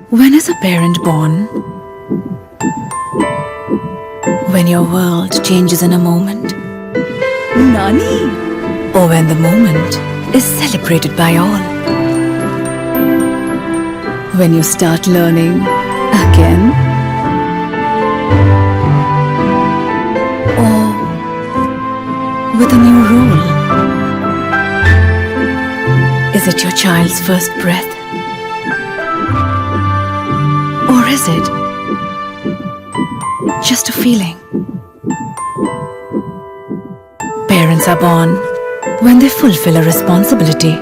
When is a parent born? When your world changes in a moment? Nani? Or when the moment is celebrated by all? When you start learning again? Or with a new role? Is it your child's first breath? Or is it just a feeling? Parents are born when they fulfill a responsibility.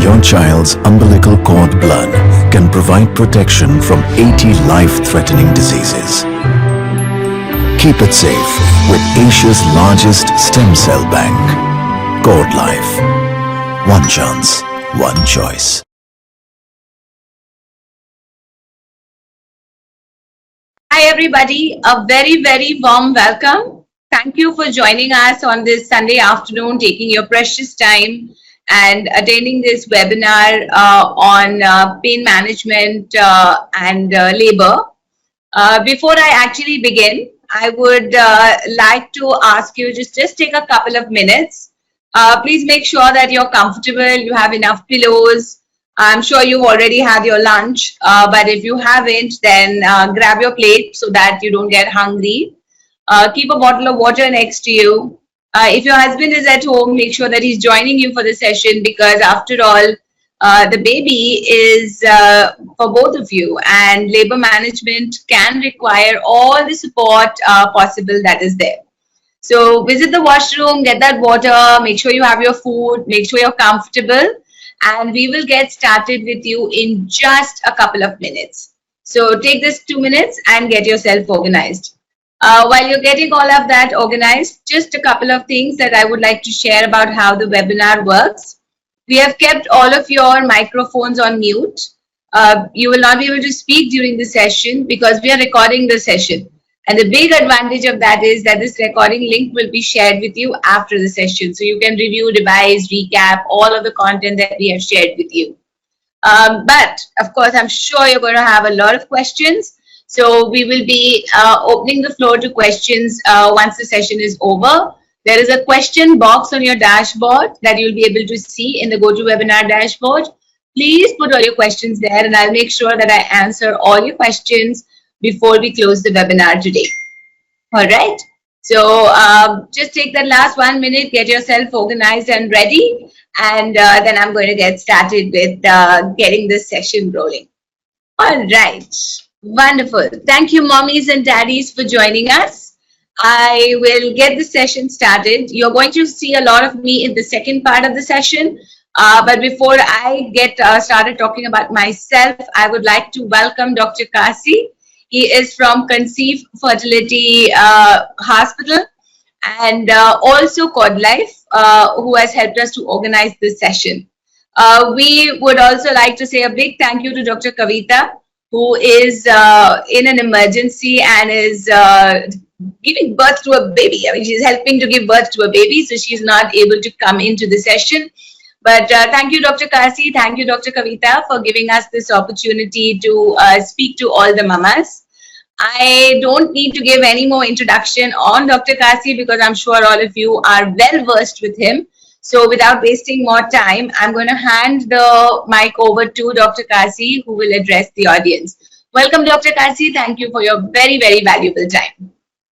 Your child's umbilical cord blood can provide protection from 80 life-threatening diseases. Keep it safe with Asia's largest stem cell bank, Cordlife. One chance, one choice. Hi everybody, a very warm welcome. Thank you for joining us on this Sunday afternoon, taking your precious time and attending this webinar on pain management and labor. Before I actually begin, I would like to ask you just take a couple of minutes. Please make sure that you're comfortable, you have enough pillows. I'm sure you've already had your lunch, but if you haven't, then grab your plate so that you don't get hungry. Keep a bottle of water next to you. If your husband is at home, make sure that he's joining you for the session, because after all, the baby is for both of you, and labor management can require all the support possible that is there. So visit the washroom, get that water, make sure you have your food, make sure you're comfortable, and we will get started with you in just a couple of minutes. So take this 2 minutes and get yourself organized. While you're getting all of that organized, just a couple of things that I would like to share about how the webinar works. We have kept all of your microphones on mute. You will not be able to speak during the session because we are recording the session. And the big advantage of that is that this recording link will be shared with you after the session. So you can review, revise, recap all of the content that we have shared with you. But of course, I'm sure you're going to have a lot of questions. So we will be opening the floor to questions once the session is over. There is a question box on your dashboard that you'll be able to see in the GoToWebinar dashboard. Please put all your questions there, and I'll make sure that I answer all your questions before we close the webinar today. All right. So just take that last 1 minute, get yourself organized and ready, and then I'm going to get started with getting this session rolling. All right. Wonderful. Thank you, mommies and daddies, for joining us. I will get the session started. You're going to see a lot of me in the second part of the session. But before I get started talking about myself, I would like to welcome Dr. Kasi. He is from Conceive Fertility Hospital, and also Cordlife, who has helped us to organize this session. We would also like to say a big thank you to Dr. Kavitha, who is in an emergency and is giving birth to a baby. I mean, she's helping to give birth to a baby, so she's not able to come into the session. But thank you, Dr. Kasi. Thank you, Dr. Kavitha, for giving us this opportunity to speak to all the mamas. I don't need to give any more introduction on Dr. Kasi because I'm sure all of you are well versed with him. So without wasting more time, I'm going to hand the mic over to Dr. Kasi, who will address the audience. Welcome, Dr. Kasi. Thank you for your very valuable time.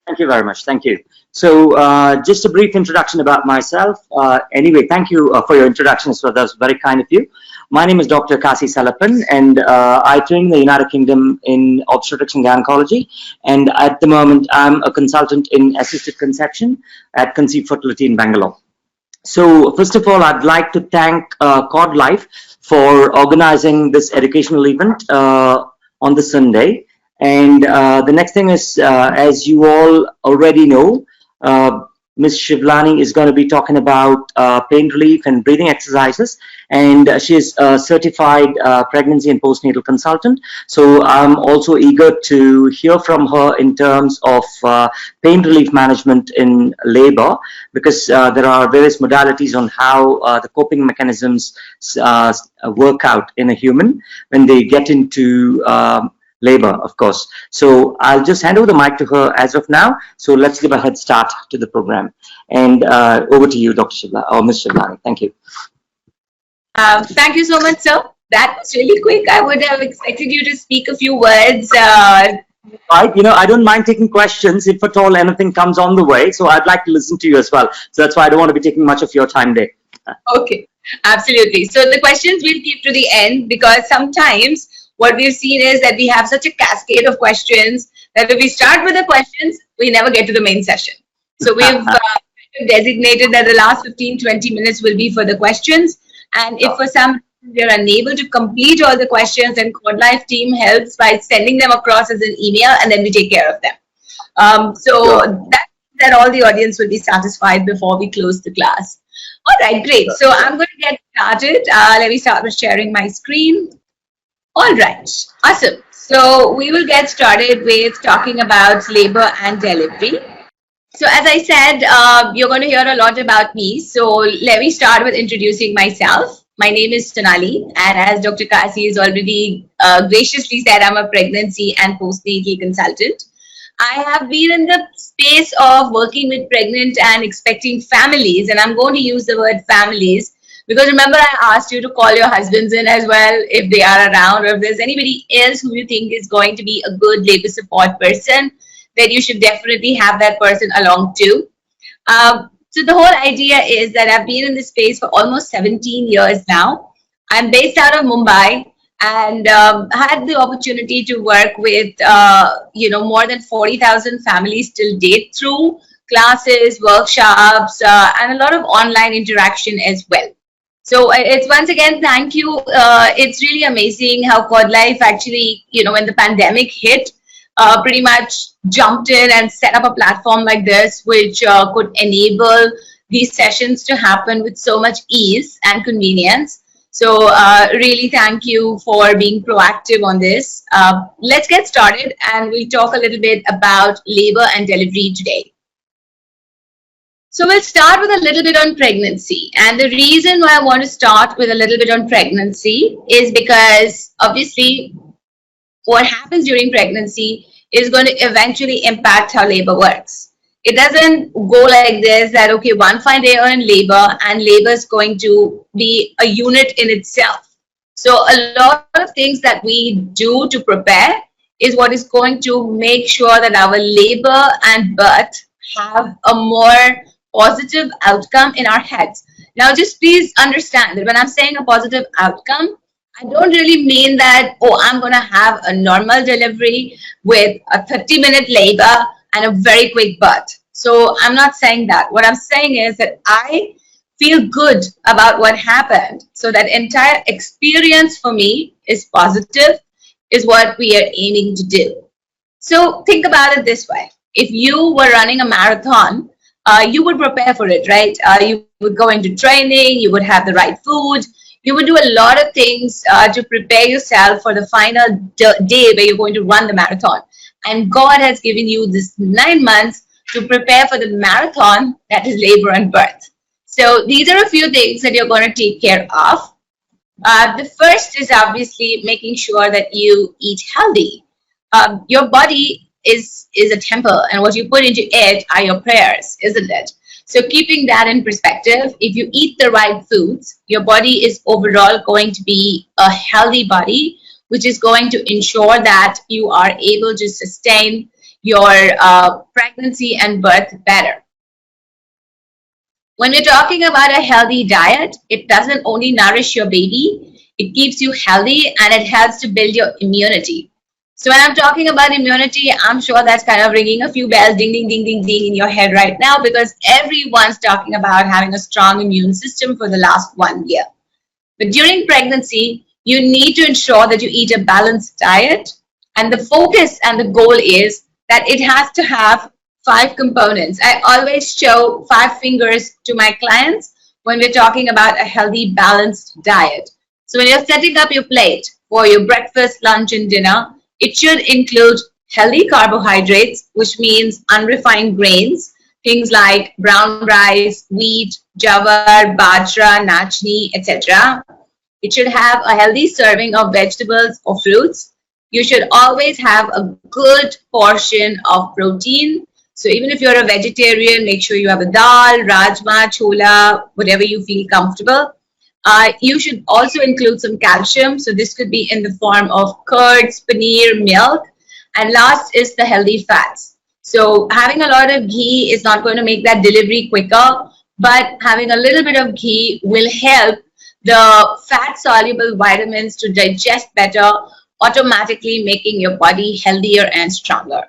Thank you very much. Thank you. So just a brief introduction about myself. Anyway, thank you for your introduction. So that was very kind of you. My name is Dr. Kasi Sellappan, and I train in the United Kingdom in Obstetrics and Gynecology. And at the moment, I'm a consultant in assisted conception at Conceive Fertility in Bangalore. So first of all, I'd like to thank Cordlife for organizing this educational event on the Sunday. And the next thing is, as you all already know, Ms. Shivlani is going to be talking about pain relief and breathing exercises. And she is a certified pregnancy and postnatal consultant. So I'm also eager to hear from her in terms of pain relief management in labor, because there are various modalities on how the coping mechanisms work out in a human when they get into labor, of course. So I'll just hand over the mic to her as of now. So let's give a head start to the program. And over to you, Dr. Shivlani, or Ms. Shivlani. Thank you. Thank you so much, sir. That was really quick. I would have expected you to speak a few words. Right, I don't mind taking questions if at all anything comes on the way. So I'd like to listen to you as well. So that's why I don't want to be taking much of your time today. Okay, absolutely. So the questions we'll keep to the end, because sometimes what we've seen is that we have such a cascade of questions that if we start with the questions, we never get to the main session. So we've designated that the last 15-20 minutes will be for the questions. And if for some reason we are unable to complete all the questions, then Cordlife team helps by sending them across as an email, and then we take care of them. That all the audience will be satisfied before we close the class. All right, great. So I'm going to get started. Let me start with sharing my screen. All right, awesome. So we will get started with talking about labor and delivery. So as I said, you're going to hear a lot about me. So let me start with introducing myself. My name is Sonali, and as Dr. Kasi has already graciously said, I'm a pregnancy and postnatal consultant. I have been in the space of working with pregnant and expecting families, and I'm going to use the word families because remember I asked you to call your husbands in as well if they are around, or if there's anybody else who you think is going to be a good labor support person, then you should definitely have that person along too. So the whole idea is that I've been in this space for almost 17 years now. I'm based out of Mumbai, and had the opportunity to work with more than 40,000 families till date through classes, workshops, and a lot of online interaction as well. So it's once again, thank you. It's really amazing how Cordlife actually, when the pandemic hit, pretty much jumped in and set up a platform like this, which could enable these sessions to happen with so much ease and convenience. So really thank you for being proactive on this. Let's get started, and we'll talk a little bit about labor and delivery today. So we'll start with a little bit on pregnancy. And the reason why I want to start with a little bit on pregnancy is because obviously what happens during pregnancy is going to eventually impact how labor works. It doesn't go like this, that, okay, one fine day you're in labor and labor is going to be a unit in itself. So a lot of things that we do to prepare is what is going to make sure that our labor and birth have a more positive outcome in our heads. Now, just please understand that when I'm saying a positive outcome, I don't really mean that, oh, I'm going to have a normal delivery with a 30-minute labor and a very quick birth. So I'm not saying that. What I'm saying is that I feel good about what happened. So that entire experience for me is positive, is what we are aiming to do. So think about it this way. If you were running a marathon, you would prepare for it, right? You would go into training, you would have the right food, you would do a lot of things to prepare yourself for the final day where you're going to run the marathon. And God has given you this 9 months to prepare for the marathon, that is labor and birth. So these are a few things that you're going to take care of. The first is obviously making sure that you eat healthy. Your body is a temple, and what you put into it are your prayers, isn't it? So keeping that in perspective, if you eat the right foods, your body is overall going to be a healthy body, which is going to ensure that you are able to sustain your pregnancy and birth better. When we're talking about a healthy diet, it doesn't only nourish your baby, it keeps you healthy and it helps to build your immunity. So when I'm talking about immunity, I'm sure that's kind of ringing a few bells, ding, ding, ding, ding, ding in your head right now, because everyone's talking about having a strong immune system for the last 1 year. But during pregnancy, you need to ensure that you eat a balanced diet. And the focus and the goal is that it has to have 5 components. I always show 5 fingers to my clients when we're talking about a healthy, balanced diet. So when you're setting up your plate for your breakfast, lunch, and dinner, it should include healthy carbohydrates, which means unrefined grains, things like brown rice, wheat, jawar, bajra, nachni, etc. It should have a healthy serving of vegetables or fruits. You should always have a good portion of protein. So even if you're a vegetarian, make sure you have a dal, rajma, chola, whatever you feel comfortable. You should also include some calcium. So this could be in the form of curds, paneer, milk. And last is the healthy fats. So having a lot of ghee is not going to make that delivery quicker, but having a little bit of ghee will help the fat-soluble vitamins to digest better, automatically making your body healthier and stronger.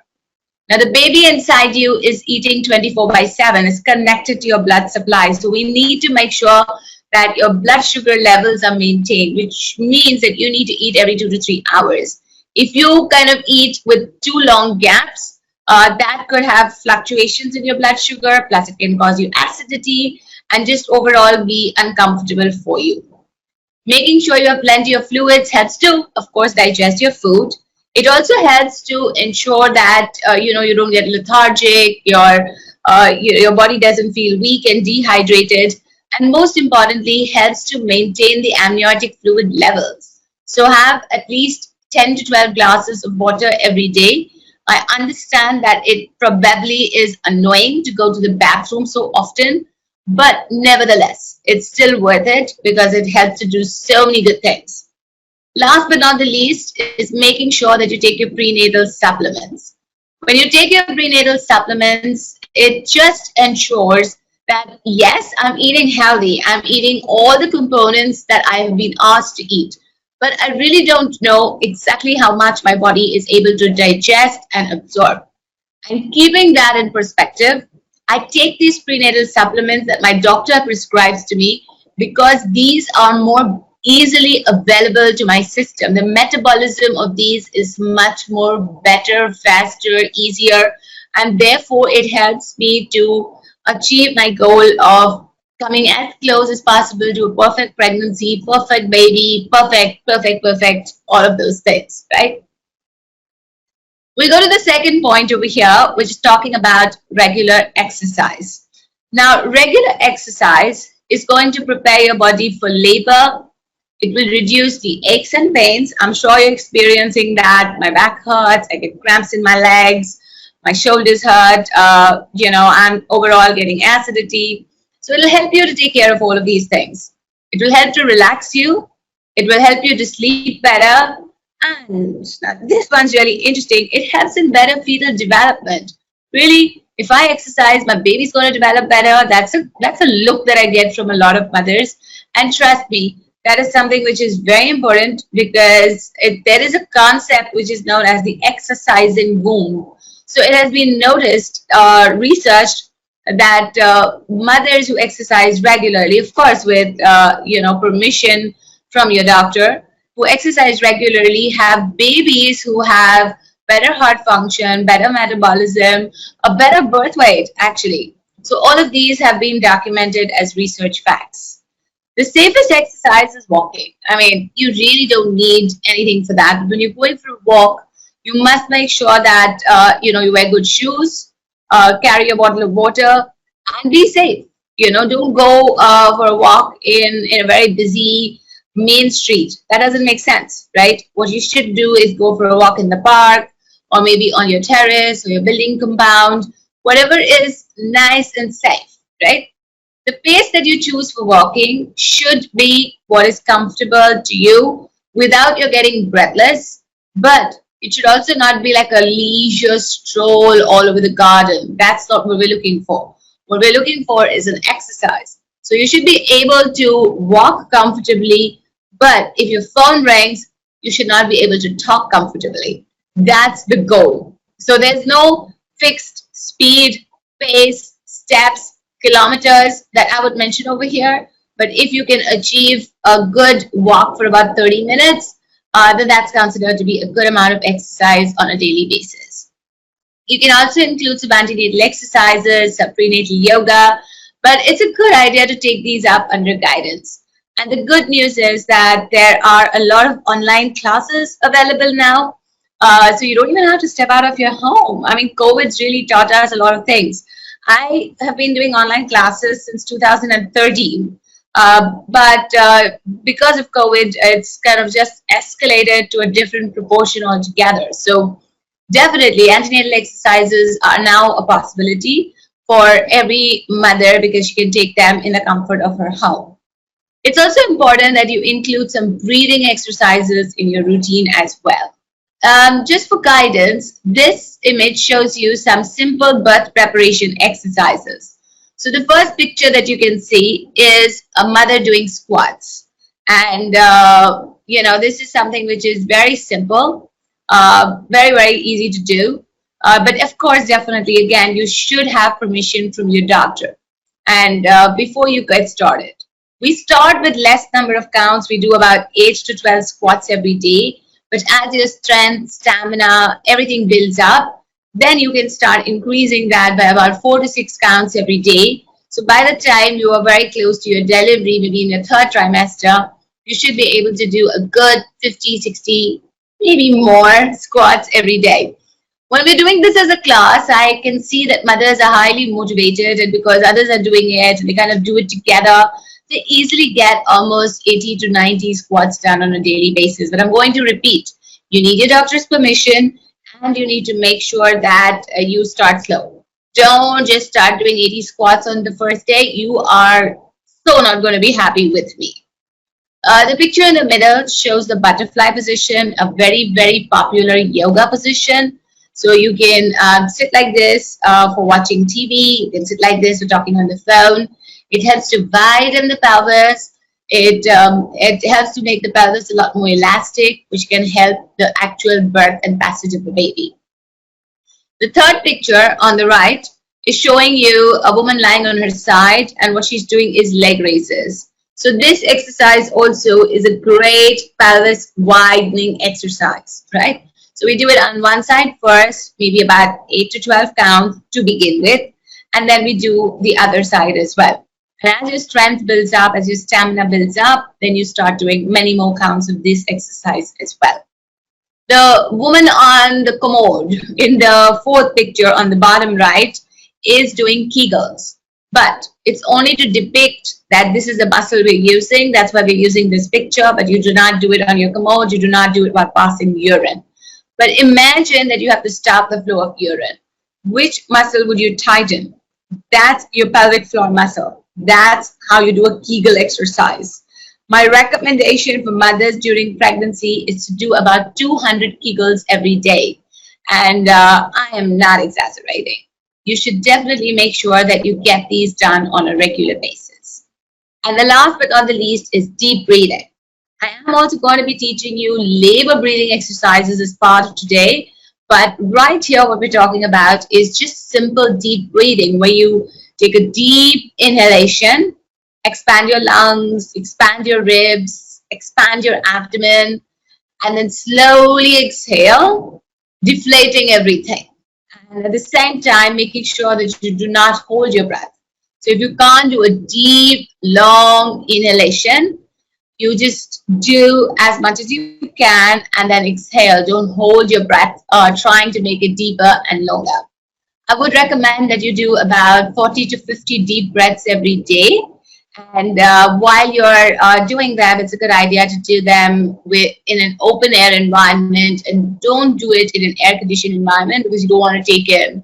Now, the baby inside you is eating 24/7, is connected to your blood supply. So we need to make sure that your blood sugar levels are maintained, which means that you need to eat every 2 to 3 hours. If you kind of eat with too long gaps, that could have fluctuations in your blood sugar, plus it can cause you acidity and just overall be uncomfortable for you. Making sure you have plenty of fluids helps to, of course, digest your food. It also helps to ensure that you don't get lethargic, your body doesn't feel weak and dehydrated, and most importantly, helps to maintain the amniotic fluid levels. So have at least 10 to 12 glasses of water every day. I understand that it probably is annoying to go to the bathroom so often, but nevertheless, it's still worth it because it helps to do so many good things. Last but not the least is making sure that you take your prenatal supplements. When you take your prenatal supplements, it just ensures that yes, I'm eating healthy. I'm eating all the components that I have been asked to eat. But I really don't know exactly how much my body is able to digest and absorb. And keeping that in perspective, I take these prenatal supplements that my doctor prescribes to me because these are more easily available to my system. The metabolism of these is much more better, faster, easier, and therefore it helps me to achieve my goal of coming as close as possible to a perfect pregnancy, perfect baby, perfect, all of those things, right? We'll go to the second point over here, which is talking about regular exercise. Now, regular exercise is going to prepare your body for labor. It will reduce the aches and pains. I'm sure you're experiencing that. My back hurts, I get cramps in my legs, my shoulders hurt, I'm overall getting acidity. So it'll help you to take care of all of these things. It will help to relax you. It will help you to sleep better. And now this one's really interesting. It helps in better fetal development. Really, if I exercise, my baby's going to develop better. That's a look that I get from a lot of mothers. And trust me, that is something which is very important because there is a concept which is known as the exercising womb. So it has been noticed, researched, that mothers who exercise regularly, of course with permission from your doctor, who exercise regularly have babies who have better heart function, better metabolism, a better birth weight actually. So all of these have been documented as research facts. The safest exercise is walking. I mean, you really don't need anything for that. When you're going for a walk, you must make sure that you wear good shoes, carry a bottle of water, and be safe. Don't go for a walk in a very busy main street. That doesn't make sense, right? What you should do is go for a walk in the park, or maybe on your terrace or your building compound, whatever is nice and safe, right? The pace that you choose for walking should be what is comfortable to you without you getting breathless, but it should also not be like a leisure stroll all over the garden. That's not what we're looking for. What we're looking for is an exercise. So you should be able to walk comfortably, but if your phone rings, you should not be able to talk comfortably. That's the goal. So there's no fixed speed, pace, steps, kilometers that I would mention over here. But if you can achieve a good walk for about 30 minutes, then that's considered to be a good amount of exercise on a daily basis. You can also include some antenatal exercises, some prenatal yoga, but it's a good idea to take these up under guidance. And the good news is that there are a lot of online classes available now. So you don't even have to step out of your home. I mean, COVID's really taught us a lot of things. I have been doing online classes since 2013. But because of COVID, it's kind of just escalated to a different proportion altogether. So definitely antenatal exercises are now a possibility for every mother because she can take them in the comfort of her home. It's also important that you include some breathing exercises in your routine as well. Just for guidance, this image shows you some simple birth preparation exercises. So the first picture that you can see is a mother doing squats. And, this is something which is very simple, very, very easy to do. But of course, definitely, again, you should have permission from your doctor. And before you get started, we start with less number of counts. We do about 8 to 12 squats every day. But as your strength, stamina, everything builds up, then you can start increasing that by about 4 to 6 counts every day. So by the time you are very close to your delivery, maybe in your third trimester, you should be able to do a good 50, 60, maybe more squats every day. When we're doing this as a class, I can see that mothers are highly motivated, and because others are doing it and they kind of do it together, they easily get almost 80 to 90 squats done on a daily basis. But I'm going to repeat, you need your doctor's permission and you need to make sure that you start slow. Don't just start doing 80 squats on the first day. You are so not going to be happy with me. The picture in the middle shows the butterfly position, a very, very popular yoga position. So you can sit like this for watching TV. You can sit like this for talking on the phone. It helps to widen the pelvis. It helps to make the pelvis a lot more elastic, which can help the actual birth and passage of the baby. The third picture on the right is showing you a woman lying on her side, and what she's doing is leg raises. So this exercise also is a great pelvis widening exercise, right? So we do it on one side first, maybe about 8 to 12 counts to begin with, and then we do the other side as well. And as your strength builds up, as your stamina builds up, then you start doing many more counts of this exercise as well. The woman on the commode in the fourth picture on the bottom right is doing Kegels. But it's only to depict that this is the muscle we're using. That's why we're using this picture. But you do not do it on your commode. You do not do it while passing urine. But imagine that you have to stop the flow of urine. Which muscle would you tighten? That's your pelvic floor muscle. That's how you do a Kegel exercise. My recommendation for mothers during pregnancy is to do about 200 Kegels every day. And I am not exaggerating. You should definitely make sure that you get these done on a regular basis. And the last but not the least is deep breathing. I am also going to be teaching you labor breathing exercises as part of today. But right here, what we're talking about is just simple deep breathing, where you take a deep inhalation, expand your lungs, expand your ribs, expand your abdomen, and then slowly exhale, deflating everything. And at the same time, making sure that you do not hold your breath. So if you can't do a deep, long inhalation, you just do as much as you can and then exhale. Don't hold your breath trying to make it deeper and longer. I would recommend that you do about 40 to 50 deep breaths every day. And while you're doing them, it's a good idea to do them in an open air environment, and don't do it in an air conditioned environment because you don't want to take in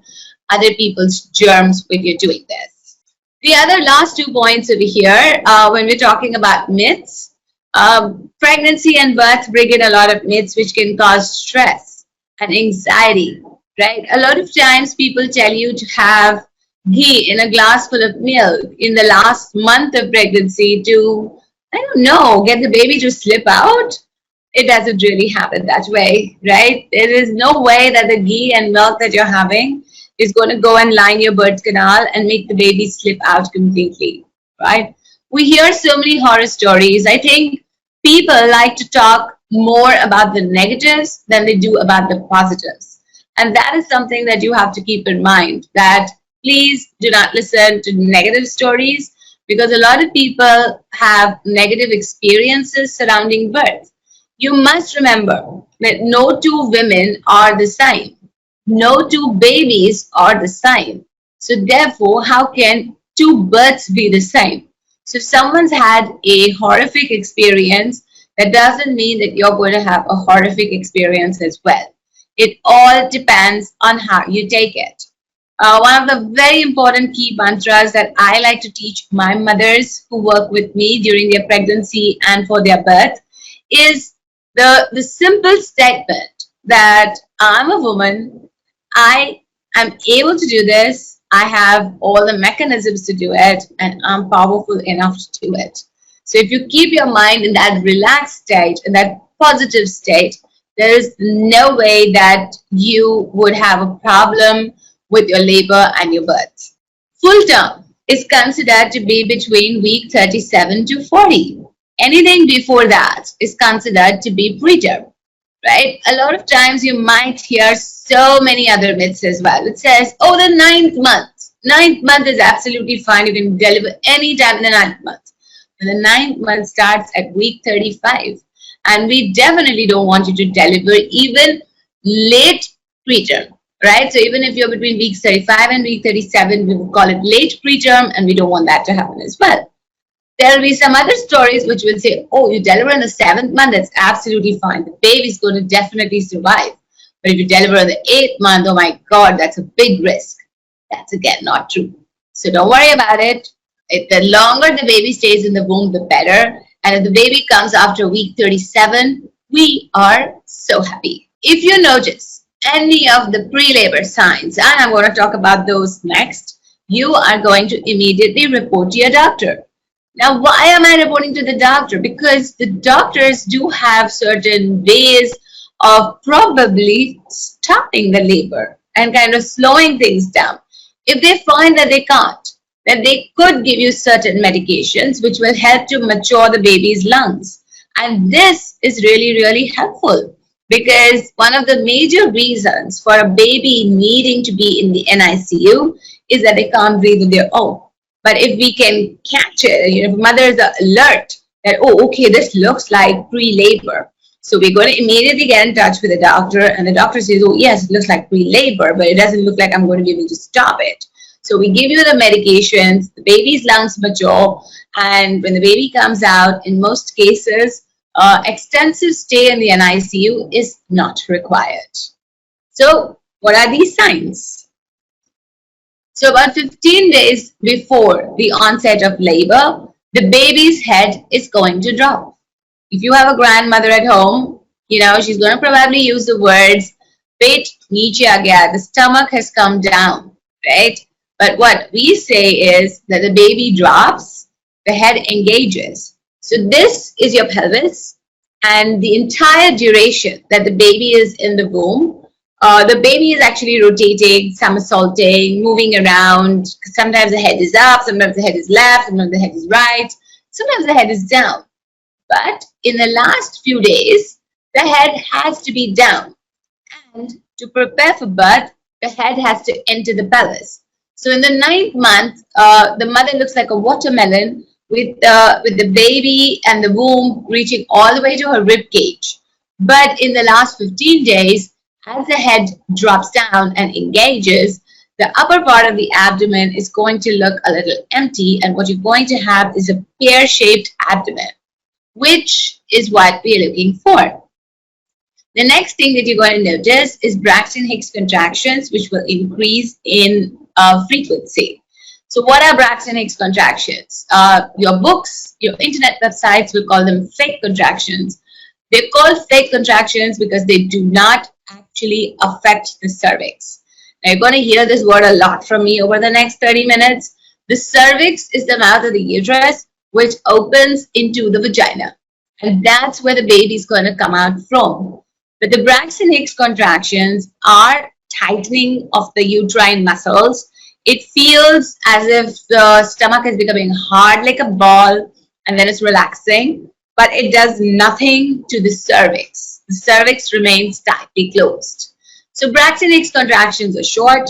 other people's germs when you're doing this. The other last 2 points over here, when we're talking about myths, pregnancy and birth bring in a lot of myths which can cause stress and anxiety, right? A lot of times people tell you to have ghee in a glass full of milk in the last month of pregnancy to, I don't know, get the baby to slip out. It doesn't really happen that way, right? There is no way that the ghee and milk that you're having is going to go and line your birth canal and make the baby slip out completely, right? We hear so many horror stories. I think people like to talk more about the negatives than they do about the positives. And that is something that you have to keep in mind, that please do not listen to negative stories, because a lot of people have negative experiences surrounding birth. You must remember that no two women are the same. No two babies are the same. So therefore, how can two births be the same? So if someone's had a horrific experience, that doesn't mean that you're going to have a horrific experience as well. It all depends on how you take it. One of the very important key mantras that I like to teach my mothers who work with me during their pregnancy and for their birth is the simple statement that I'm a woman, I am able to do this, I have all the mechanisms to do it, and I'm powerful enough to do it. So if you keep your mind in that relaxed state, in that positive state, there is no way that you would have a problem with your labor and your birth. Full term is considered to be between week 37 to 40. Anything before that is considered to be preterm, right? A lot of times you might hear so many other myths as well. It says, oh, the ninth month is absolutely fine. You can deliver any time in the ninth month. And the ninth month starts at week 35. And we definitely don't want you to deliver even late preterm, right? So even if you're between week 35 and week 37, we would call it late preterm, and we don't want that to happen as well. There'll be some other stories which will say, oh, you deliver in the 7th month, that's absolutely fine. The baby's going to definitely survive. But if you deliver in the 8th month, oh my God, that's a big risk. That's again not true. So don't worry about it. The longer the baby stays in the womb, the better. And if the baby comes after week 37, we are so happy. If you notice any of the pre-labor signs, and I'm going to talk about those next, you are going to immediately report to your doctor. Now, why am I reporting to the doctor? Because the doctors do have certain ways of probably stopping the labor and kind of slowing things down. If they find that they can't, then they could give you certain medications which will help to mature the baby's lungs. And this is really, really helpful, because one of the major reasons for a baby needing to be in the NICU is that they can't breathe on their own. But if we can catch it, if mothers are alert that, oh, okay, this looks like pre-labor. So we're going to immediately get in touch with the doctor, and the doctor says, oh, yes, it looks like pre-labor, but it doesn't look like I'm going to be able to stop it. So we give you the medications, the baby's lungs mature, and when the baby comes out, in most cases, extensive stay in the NICU is not required. So what are these signs? So about 15 days before the onset of labor, the baby's head is going to drop. If you have a grandmother at home, she's going to probably use the words, "Pet niche aa gaya," the stomach has come down, right? But what we say is that the baby drops, the head engages. So this is your pelvis, and the entire duration that the baby is in the womb, the baby is actually rotating, somersaulting, moving around. Sometimes the head is up, sometimes the head is left, sometimes the head is right, sometimes the head is down. But in the last few days, the head has to be down. And to prepare for birth, the head has to enter the pelvis. So in the 9th month, the mother looks like a watermelon with the baby and the womb reaching all the way to her rib cage. But in the last 15 days, as the head drops down and engages, the upper part of the abdomen is going to look a little empty, and what you're going to have is a pear-shaped abdomen, which is what we're looking for. The next thing that you're going to notice is Braxton-Hicks contractions, which will increase in frequency. So what are Braxton-Hicks contractions? Your books, your internet websites will call them fake contractions. They're called fake contractions because they do not actually affect the cervix. Now you're going to hear this word a lot from me over the next 30 minutes. The cervix is the mouth of the uterus, which opens into the vagina. And that's where the baby is going to come out from. But the Braxton-Hicks contractions are tightening of the uterine muscles. It feels as if the stomach is becoming hard like a ball, and then it's relaxing, but it does nothing to the cervix. The cervix remains tightly closed. So Braxtonix contractions are short,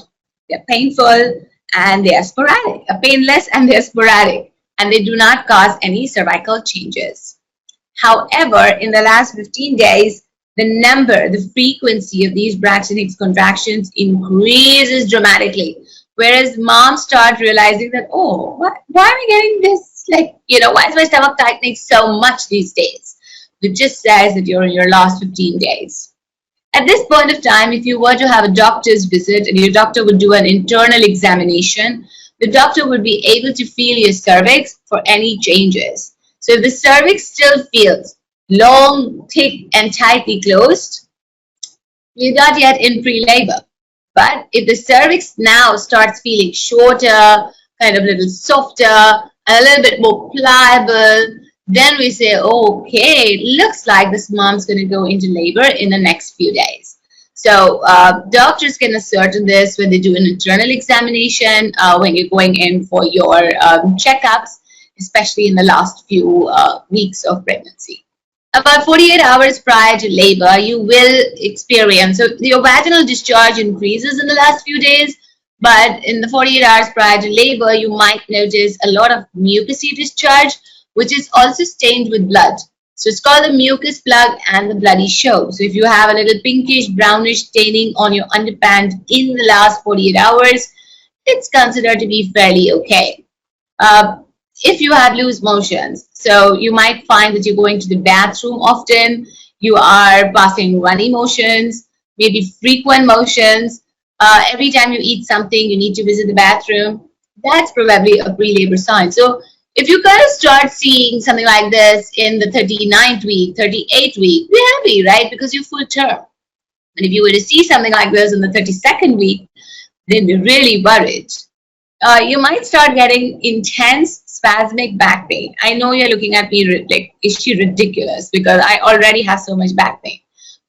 they're painful, and they are sporadic, painless and they're sporadic, and they do not cause any cervical changes. However, in the last 15 days, the frequency of these Braxtonix contractions increases dramatically, whereas moms start realizing that, oh, why am I getting this? Like, why is my stomach tightening so much these days? It just says that you're in your last 15 days. At this point of time, if you were to have a doctor's visit and your doctor would do an internal examination, the doctor would be able to feel your cervix for any changes. So if the cervix still feels long, thick, and tightly closed, you're not yet in pre-labor. But if the cervix now starts feeling shorter, kind of a little softer, and a little bit more pliable, then we say, okay, it looks like this mom's going to go into labor in the next few days. So doctors can ascertain this when they do an internal examination, when you're going in for your checkups, especially in the last few weeks of pregnancy. About 48 hours prior to labor, you will experience, so your vaginal discharge increases in the last few days, but in the 48 hours prior to labor, you might notice a lot of mucousy discharge, which is also stained with blood. So it's called the mucus plug and the bloody show. So if you have a little pinkish, brownish staining on your underpant in the last 48 hours, it's considered to be fairly okay. If you have loose motions, so you might find that you're going to the bathroom often, you are passing runny motions, maybe frequent motions, every time you eat something, you need to visit the bathroom, that's probably a pre-labor sign. So if you kind of start seeing something like this in the 39th week, 38th week, be happy, right? Because you're full term. And if you were to see something like this in the 32nd week, then be really worried. You might start getting intense spasmic back pain. I know you're looking at me like, is she ridiculous? Because I already have so much back pain.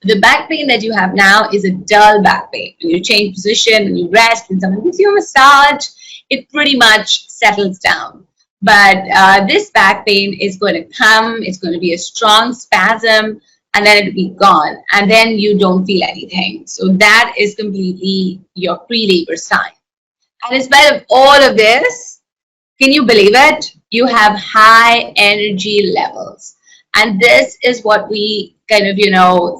The back pain that you have now is a dull back pain. When you change position, when you rest, when someone gives you a massage, it pretty much settles down. But this back pain is going to come, it's going to be a strong spasm, and then it'll be gone. And then you don't feel anything. So that is completely your pre-labor sign. And in spite of all of this, can you believe it? You have high energy levels. And this is what we kind of,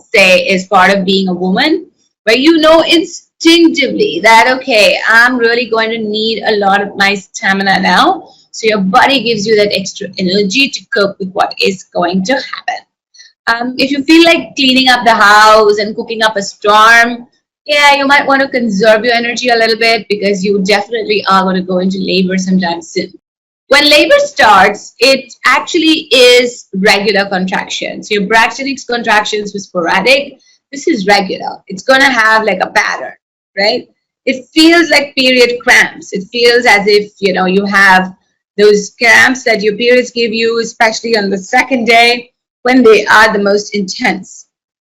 say is part of being a woman, where instinctively that, okay, I'm really going to need a lot of my stamina now. So your body gives you that extra energy to cope with what is going to happen. If you feel like cleaning up the house and cooking up a storm, yeah, you might want to conserve your energy a little bit because you definitely are going to go into labor sometime soon. When labor starts, it actually is regular contractions. Your Braxtonix contractions were sporadic. This is regular. It's going to have like a pattern, right? It feels like period cramps. It feels as if, you have those cramps that your periods give you, especially on the second day when they are the most intense.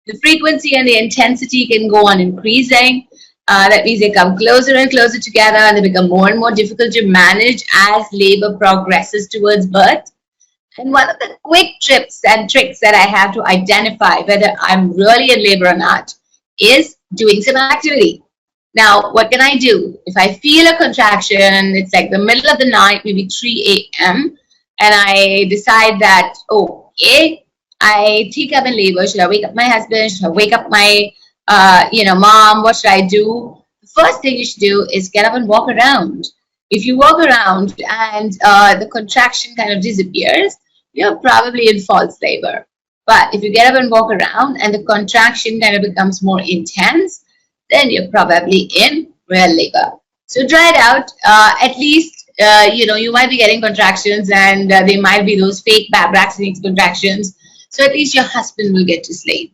The frequency and the intensity can go on increasing. That means they come closer and closer together and they become more and more difficult to manage as labor progresses towards birth. And one of the quick tips and tricks that I have to identify whether I'm really in labor or not is doing some activity. Now, what can I do? If I feel a contraction, it's like the middle of the night, maybe 3 a.m., and I decide that, okay, I think I'm in labor. Should I wake up my husband? Should I wake up my, mom? What should I do? The first thing you should do is get up and walk around. If you walk around and the contraction kind of disappears, you're probably in false labor. But if you get up and walk around and the contraction kind of becomes more intense, then you're probably in real labor. So try it out. At least, you might be getting contractions and they might be those fake Braxtonix contractions. So at least your husband will get to sleep.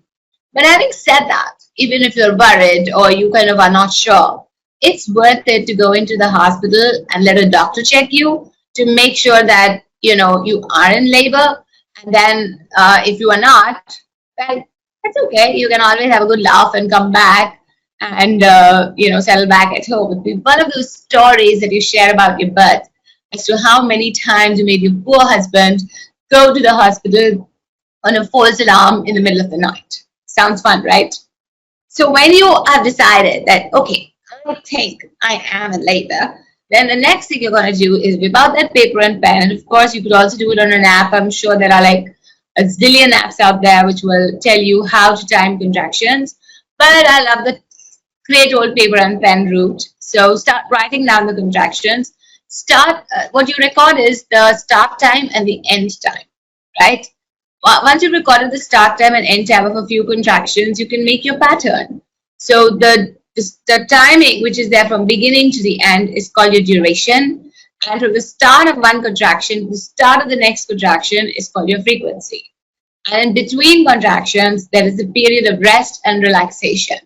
But having said that, even if you're worried or you kind of are not sure, it's worth it to go into the hospital and let a doctor check you to make sure that, you are in labor. And then if you are not, well, that's okay. You can always have a good laugh and come back and, settle back at home. It'll be one of those stories that you share about your birth as to how many times you made your poor husband go to the hospital on a false alarm in the middle of the night. Sounds fun, right? So when you have decided that, okay, I think I am in labor, then the next thing you're going to do is whip out that paper and pen. And of course, you could also do it on an app. I'm sure there are like a zillion apps out there which will tell you how to time contractions. But I love the great old paper and pen route. So start writing down the contractions. What you record is the start time and the end time, right? Once you've recorded the start time and end time of a few contractions, you can make your pattern. So the timing, which is there from beginning to the end, is called your duration. And from the start of one contraction to the start of the next contraction is called your frequency. And in between contractions, there is a period of rest and relaxation,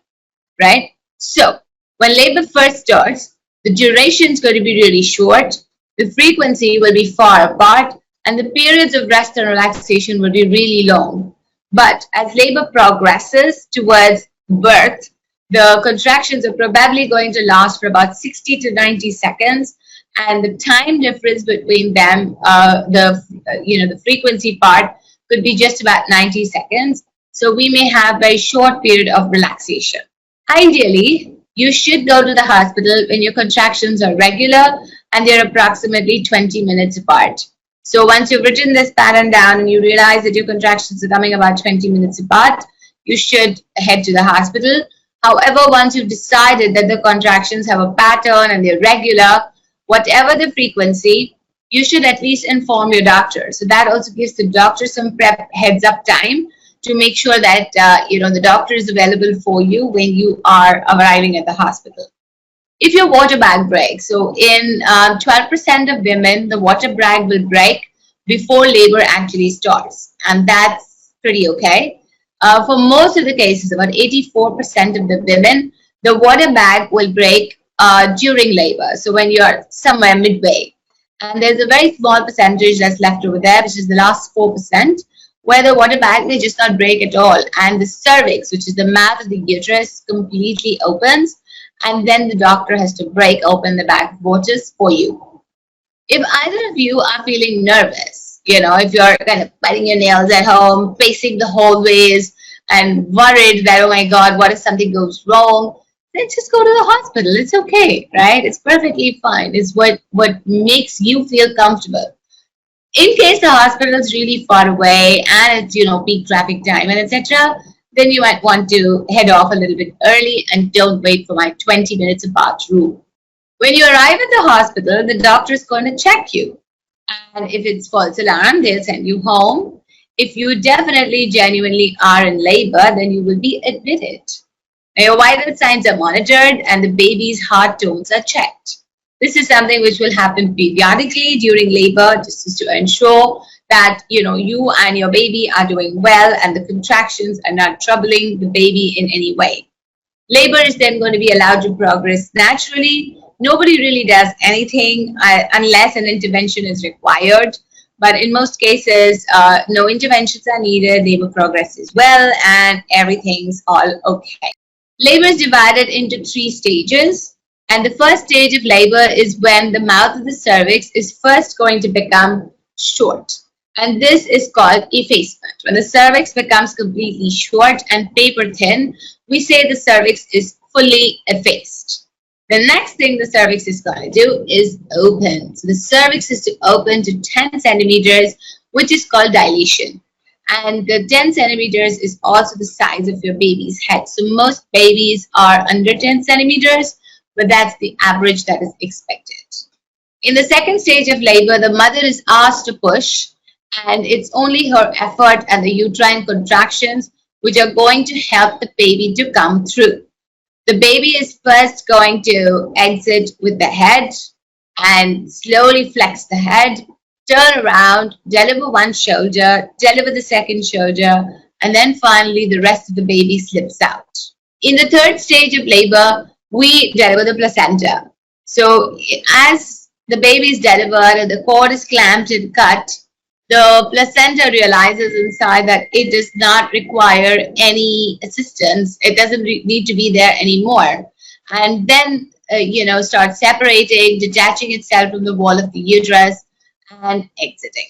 right? So when labor first starts, the duration is going to be really short, the frequency will be far apart, and the periods of rest and relaxation will be really long. But as labor progresses towards birth, the contractions are probably going to last for about 60 to 90 seconds, and the time difference between them, the frequency part could be just about 90 seconds. So we may have a very short period of relaxation. Ideally, you should go to the hospital when your contractions are regular and they're approximately 20 minutes apart. So once you've written this pattern down and you realize that your contractions are coming about 20 minutes apart, you should head to the hospital. However, once you've decided that the contractions have a pattern and they're regular, whatever the frequency, you should at least inform your doctor. So that also gives the doctor some prep heads up time to make sure that the doctor is available for you when you are arriving at the hospital. If your water bag breaks, so in 12% of women, the water bag will break before labor actually starts, and that's pretty okay. For most of the cases, about 84% of the women, the water bag will break during labor, so when you're somewhere midway. And there's a very small percentage that's left over there, which is the last 4%, where the water bag may just not break at all, and the cervix, which is the mouth of the uterus, completely opens, and then the doctor has to break open the bag of waters for you. If either of you are feeling nervous, if you're kind of biting your nails at home, pacing the hallways, and worried that, oh my God, what if something goes wrong? Then just go to the hospital. It's okay, right? It's perfectly fine. It's what makes you feel comfortable. In case the hospital is really far away and it's, peak traffic time and etc., then you might want to head off a little bit early and don't wait for my 20 minutes apart rule. When you arrive at the hospital, the doctor is going to check you. And if it's false alarm, they'll send you home. If you definitely, genuinely are in labor, then you will be admitted. Now, your vital signs are monitored and the baby's heart tones are checked. This is something which will happen periodically during labor, just to ensure that you and your baby are doing well and the contractions are not troubling the baby in any way. Labor is then going to be allowed to progress naturally. Nobody really does anything unless an intervention is required. But in most cases, no interventions are needed. Labor progresses well and everything's all okay. Labor is divided into 3 stages. And the first stage of labor is when the mouth of the cervix is first going to become short. And this is called effacement. When the cervix becomes completely short and paper thin, we say the cervix is fully effaced. The next thing the cervix is going to do is open. So the cervix is to open to 10 centimeters, which is called dilation. And the 10 centimeters is also the size of your baby's head. So most babies are under 10 centimeters, but that's the average that is expected. In the second stage of labor, the mother is asked to push, and it's only her effort and the uterine contractions which are going to help the baby to come through. The baby is first going to exit with the head and slowly flex the head, turn around, deliver one shoulder, deliver the second shoulder, and then finally the rest of the baby slips out. In the third stage of labor, we deliver the placenta. So as the baby is delivered and the cord is clamped and cut, the placenta realizes inside that it does not require any assistance. It doesn't need to be there anymore. And then, starts separating, detaching itself from the wall of the uterus and exiting.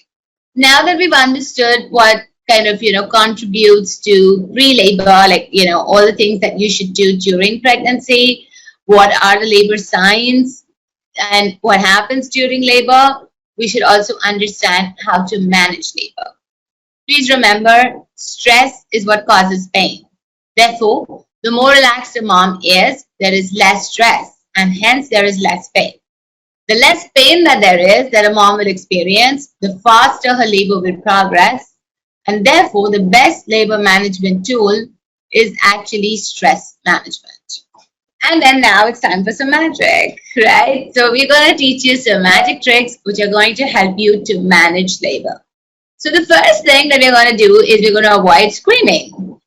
Now that we've understood what kind of, contributes to pre-labor, like, all the things that you should do during pregnancy, what are the labor signs, and what happens during labor. We should also understand how to manage labor. Please remember, stress is what causes pain. Therefore, the more relaxed a mom is, there is less stress, and hence there is less pain. The less pain that there is that a mom will experience, the faster her labor will progress, and therefore the best labor management tool is actually stress management. And then now it's time for some magic, right? So we're going to teach you some magic tricks which are going to help you to manage labor. So the first thing that we're going to do is we're going to avoid screaming.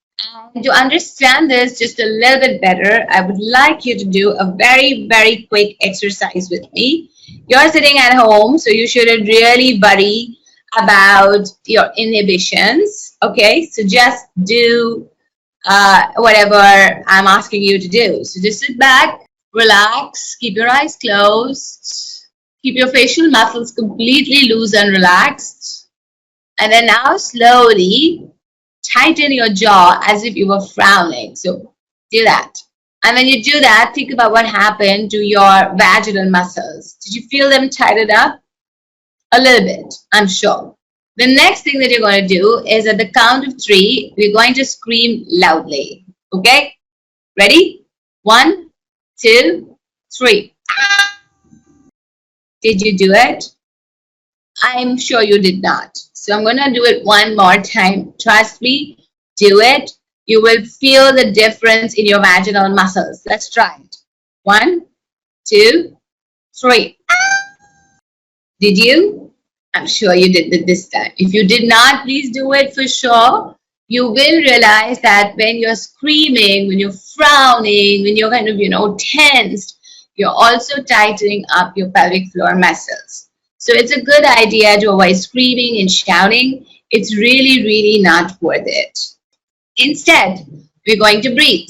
And to understand this just a little bit better, I would like you to do a very, very quick exercise with me. You're sitting at home, so you shouldn't really worry about your inhibitions. Okay, so just do whatever I'm asking you to do. So just sit back, relax, keep your eyes closed, keep your facial muscles completely loose and relaxed. And then now slowly tighten your jaw as if you were frowning. So do that. And when you do that, think about what happened to your vaginal muscles. Did you feel them tighten up? A little bit, I'm sure. The next thing that you're going to do is at the count of 3, we're going to scream loudly. Okay? Ready? 1, 2, 3. Did you do it? I'm sure you did not. So I'm going to do it one more time. Trust me, do it. You will feel the difference in your vaginal muscles. Let's try it. 1, 2, 3. Did you? I'm sure you did it this time. If you did not, please do it for sure. You will realize that when you're screaming, when you're frowning, when you're kind of, tensed, you're also tightening up your pelvic floor muscles. So it's a good idea to avoid screaming and shouting. It's really, really not worth it. Instead, we're going to breathe.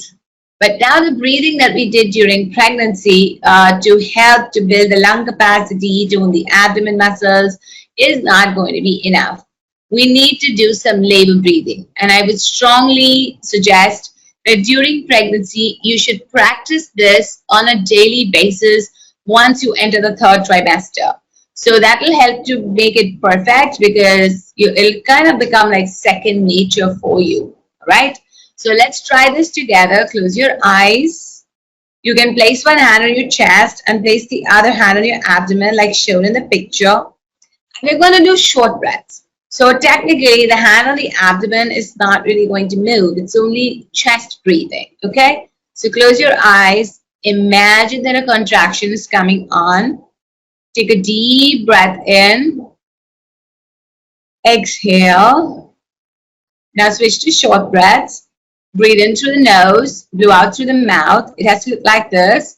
But now the breathing that we did during pregnancy to help to build the lung capacity, tone the abdomen muscles is not going to be enough. We need to do some labor breathing. And I would strongly suggest that during pregnancy, you should practice this on a daily basis once you enter the 3rd trimester. So that will help to make it perfect because it'll kind of become like second nature for you, right? So let's try this together. Close your eyes. You can place one hand on your chest and place the other hand on your abdomen like shown in the picture. And we're going to do short breaths. So technically the hand on the abdomen is not really going to move. It's only chest breathing, okay? So close your eyes. Imagine that a contraction is coming on. Take a deep breath in. Exhale. Now switch to short breaths. Breathe in through the nose, blow out through the mouth. It has to look like this.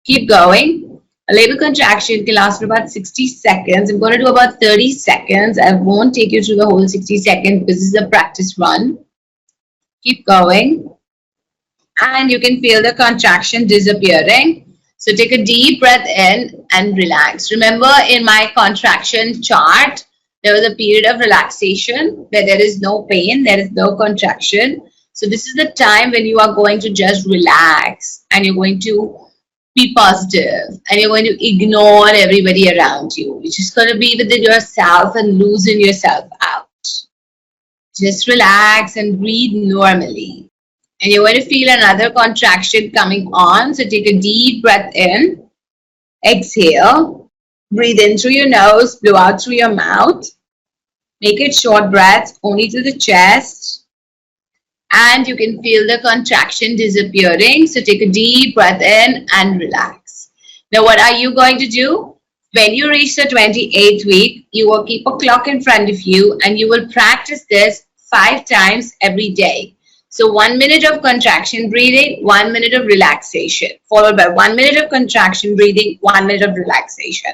Keep going. A labor contraction can last for about 60 seconds. I'm going to do about 30 seconds. I won't take you through the whole 60 seconds because this is a practice run. Keep going. And you can feel the contraction disappearing. So take a deep breath in and relax. Remember in my contraction chart, there was a period of relaxation where there is no pain, there is no contraction. So this is the time when you are going to just relax and you're going to be positive and you're going to ignore everybody around you. You're just going to be within yourself and loosen yourself out. Just relax and breathe normally. And you're going to feel another contraction coming on. So take a deep breath in. Exhale. Breathe in through your nose. Blow out through your mouth. Make it short breaths only to the chest. And you can feel the contraction disappearing. So take a deep breath in and relax. Now what are you going to do? When you reach the 28th week, you will keep a clock in front of you and you will practice this 5 times every day. So 1 minute of contraction breathing, 1 minute of relaxation, followed by 1 minute of contraction breathing, 1 minute of relaxation.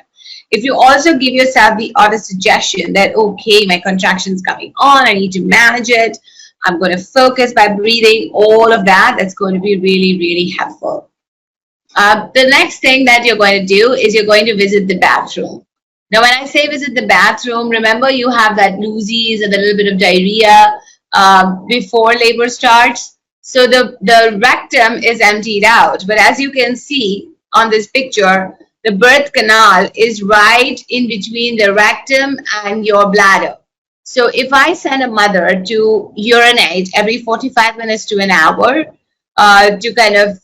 If you also give yourself the auto suggestion that, okay, my contraction is coming on, I need to manage it, I'm going to focus by breathing, all of that, that's going to be really, really helpful. The next thing that you're going to do is you're going to visit the bathroom. Now, when I say visit the bathroom, remember you have that loosies and a little bit of diarrhea before labor starts. So the rectum is emptied out. But as you can see on this picture, the birth canal is right in between the rectum and your bladder. So if I send a mother to urinate every 45 minutes to an hour to kind of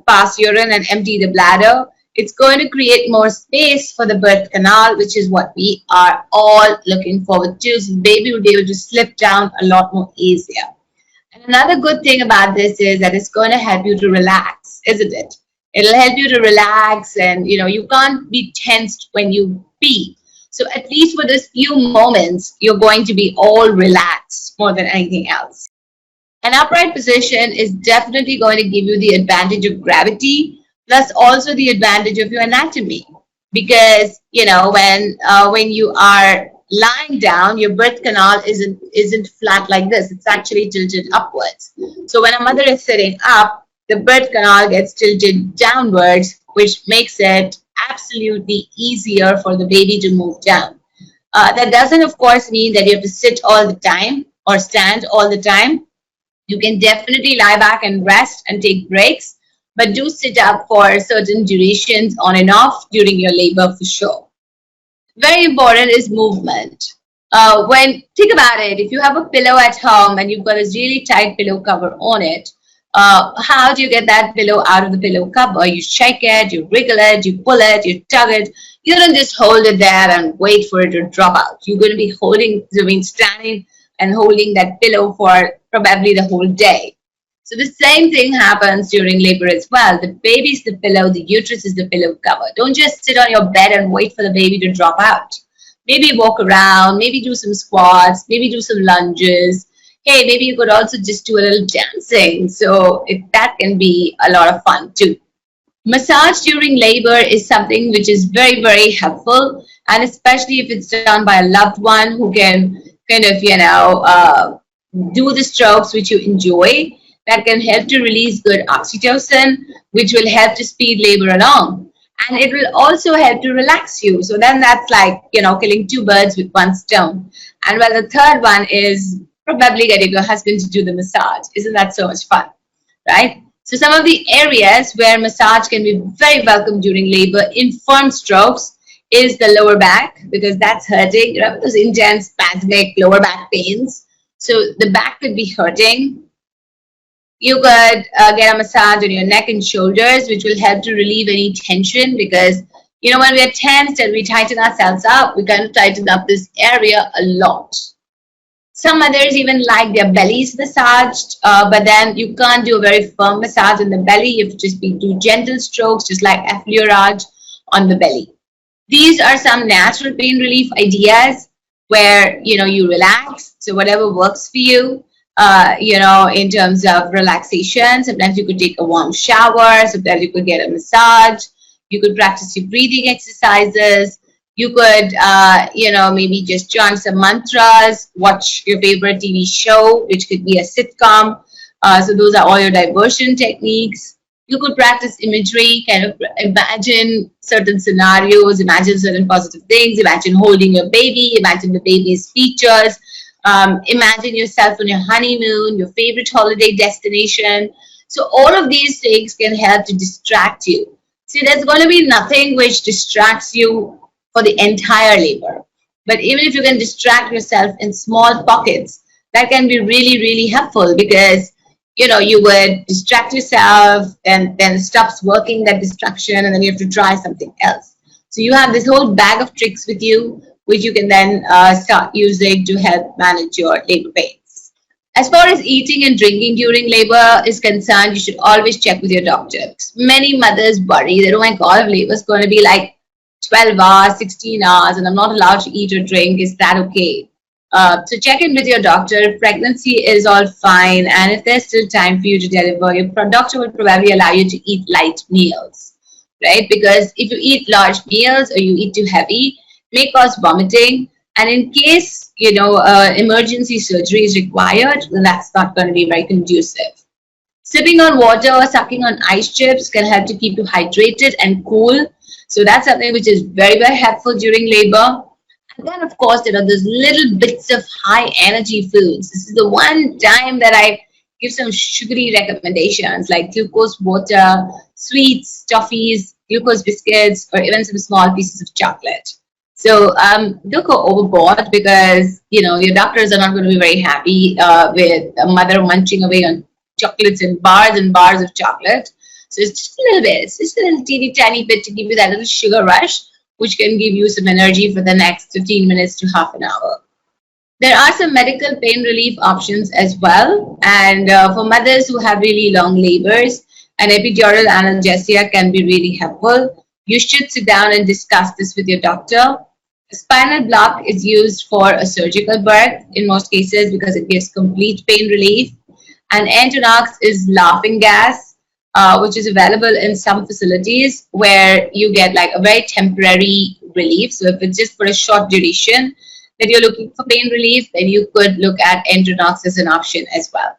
pass urine and empty the bladder, it's going to create more space for the birth canal, which is what we are all looking forward to. So the baby will be able to slip down a lot more easier. And another good thing about this is that it's going to help you to relax, isn't it? It'll help you to relax, and you can't be tensed when you pee. So at least for those few moments, you're going to be all relaxed more than anything else. An upright position is definitely going to give you the advantage of gravity, plus also the advantage of your anatomy. Because when you are lying down, your birth canal isn't flat like this. It's actually tilted upwards. So when a mother is sitting up, the birth canal gets tilted downwards, which makes it absolutely easier for the baby to move down. That doesn't, of course, mean that you have to sit all the time or stand all the time. You can definitely lie back and rest and take breaks, but do sit up for certain durations on and off during your labor for sure. Very important is movement. Think about it, if you have a pillow at home and you've got a really tight pillow cover on it, how do you get that pillow out of the pillow cover? You shake it, you wriggle it, you pull it, you tug it. You don't just hold it there and wait for it to drop out. You're going to be standing and holding that pillow for probably the whole day. So the same thing happens during labor as well. The baby's the pillow, the uterus is the pillow cover. Don't just sit on your bed and wait for the baby to drop out. Maybe walk around, maybe do some squats, maybe do some lunges. Hey, maybe you could also just do a little dancing. So that can be a lot of fun too. Massage during labor is something which is very, very helpful. And especially if it's done by a loved one who can kind of, do the strokes which you enjoy, that can help to release good oxytocin, which will help to speed labor along. And it will also help to relax you. So then that's like, killing two birds with one stone. And well, the third one is probably getting your husband to do the massage. Isn't that so much fun, right? So some of the areas where massage can be very welcome during labor in firm strokes is the lower back, because that's hurting. You have those intense spasmic lower back pains. So the back could be hurting. You could get a massage on your neck and shoulders, which will help to relieve any tension, because when we are tensed and we tighten ourselves up, we kind of tighten up this area a lot. Some mothers even like their bellies massaged, but then you can't do a very firm massage in the belly. You have to just do gentle strokes, just like effleurage on the belly. These are some natural pain relief ideas where, you relax. So whatever works for you, in terms of relaxation. Sometimes you could take a warm shower. Sometimes you could get a massage. You could practice your breathing exercises. You could, maybe just chant some mantras, watch your favorite TV show, which could be a sitcom. So those are all your diversion techniques. You could practice imagery, kind of imagine certain scenarios, imagine certain positive things, imagine holding your baby, imagine the baby's features, imagine yourself on your honeymoon, your favorite holiday destination. So all of these things can help to distract you. See, there's going to be nothing which distracts you for the entire labor. But even if you can distract yourself in small pockets, that can be really, really helpful, because you would distract yourself and then stops working that distraction, and then you have to try something else. So you have this whole bag of tricks with you, which you can then start using to help manage your labor pains. As far as eating and drinking during labor is concerned, you should always check with your doctor. Many mothers worry that, oh my God, labor is going to be like 12 hours, 16 hours, and I'm not allowed to eat or drink. Is that okay? So check in with your doctor. If pregnancy is all fine, and if there's still time for you to deliver, your doctor will probably allow you to eat light meals, right? Because if you eat large meals or you eat too heavy, it may cause vomiting. And in case, emergency surgery is required, then that's not going to be very conducive. Sipping on water or sucking on ice chips can help to keep you hydrated and cool. So that's something which is very, very helpful during labor. And then, of course, there are those little bits of high energy foods. This is the one time that I give some sugary recommendations like glucose water, sweets, toffees, glucose biscuits, or even some small pieces of chocolate. So don't go overboard because your doctors are not going to be very happy with a mother munching away on chocolates and bars of chocolate. So it's just a little bit. It's just a little teeny tiny bit to give you that little sugar rush, which can give you some energy for the next 15 minutes to half an hour. There are some medical pain relief options as well. And for mothers who have really long labors, an epidural analgesia can be really helpful. You should sit down and discuss this with your doctor. A spinal block is used for a surgical birth in most cases because it gives complete pain relief. And Antonox is laughing gas, which is available in some facilities where you get like a very temporary relief. So if it's just for a short duration that you're looking for pain relief, then you could look at Antonox as an option as well.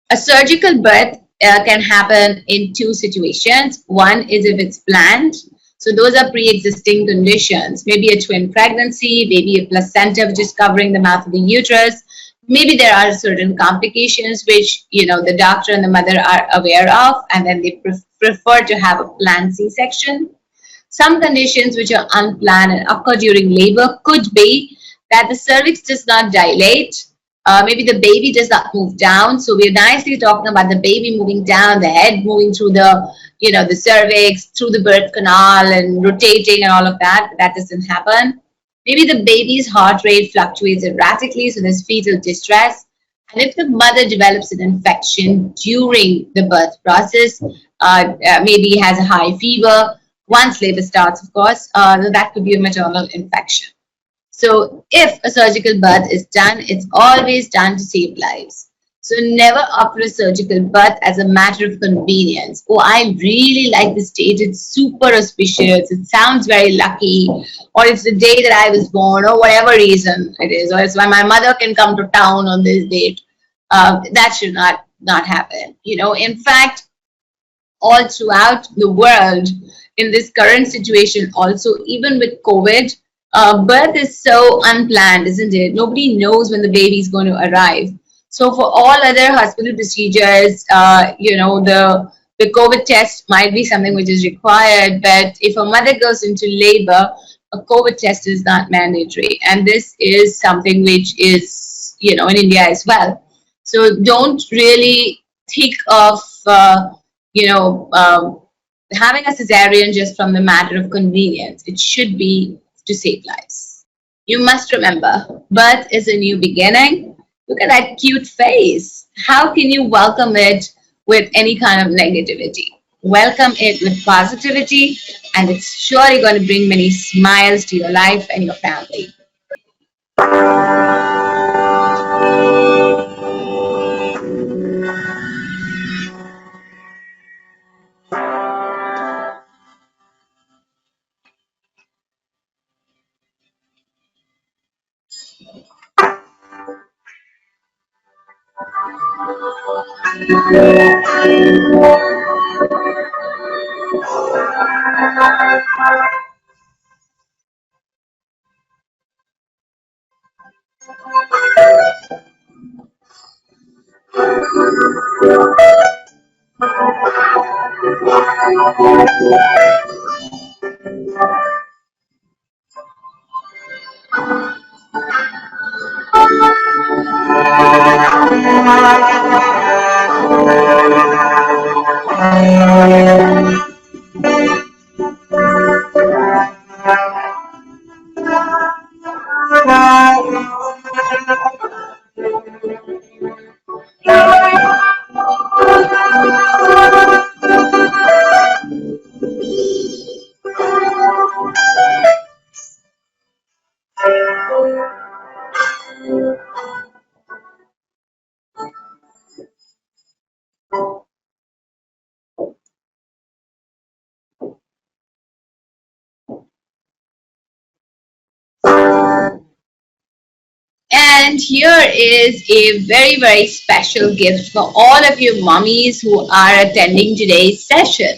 A surgical birth can happen in two situations. One is if it's planned. So those are pre-existing conditions, maybe a twin pregnancy, maybe a placenta which is covering the mouth of the uterus. Maybe there are certain complications which the doctor and the mother are aware of, and then they prefer to have a planned C-section. Some conditions which are unplanned and occur during labor could be that the cervix does not dilate. Maybe the baby does not move down. So we're nicely talking about the baby moving down, the head moving through the cervix, through the birth canal and rotating and all of that. That doesn't happen. Maybe the baby's heart rate fluctuates erratically, so there's fetal distress. And if the mother develops an infection during the birth process, maybe has a high fever, once labor starts, of course, that could be a maternal infection. So if a surgical birth is done, it's always done to save lives. So never opt for a surgical birth as a matter of convenience. Oh, I really like this date. It's super auspicious. It sounds very lucky. Or it's the day that I was born, or whatever reason it is. Or it's when my mother can come to town on this date. That should not happen. In fact, all throughout the world, in this current situation also, even with COVID, birth is so unplanned, isn't it? Nobody knows when the baby is going to arrive. So for all other hospital procedures, the COVID test might be something which is required, but if a mother goes into labor, a COVID test is not mandatory. And this is something which is, in India as well. So don't really think of, having a cesarean just from the matter of convenience. It should be to save lives. You must remember, birth is a new beginning. Look at that cute face. How can you welcome it with any kind of negativity? Welcome it with positivity, and it's surely going to bring many smiles to your life and your family. And here is a very, very special gift for all of you mommies who are attending today's session.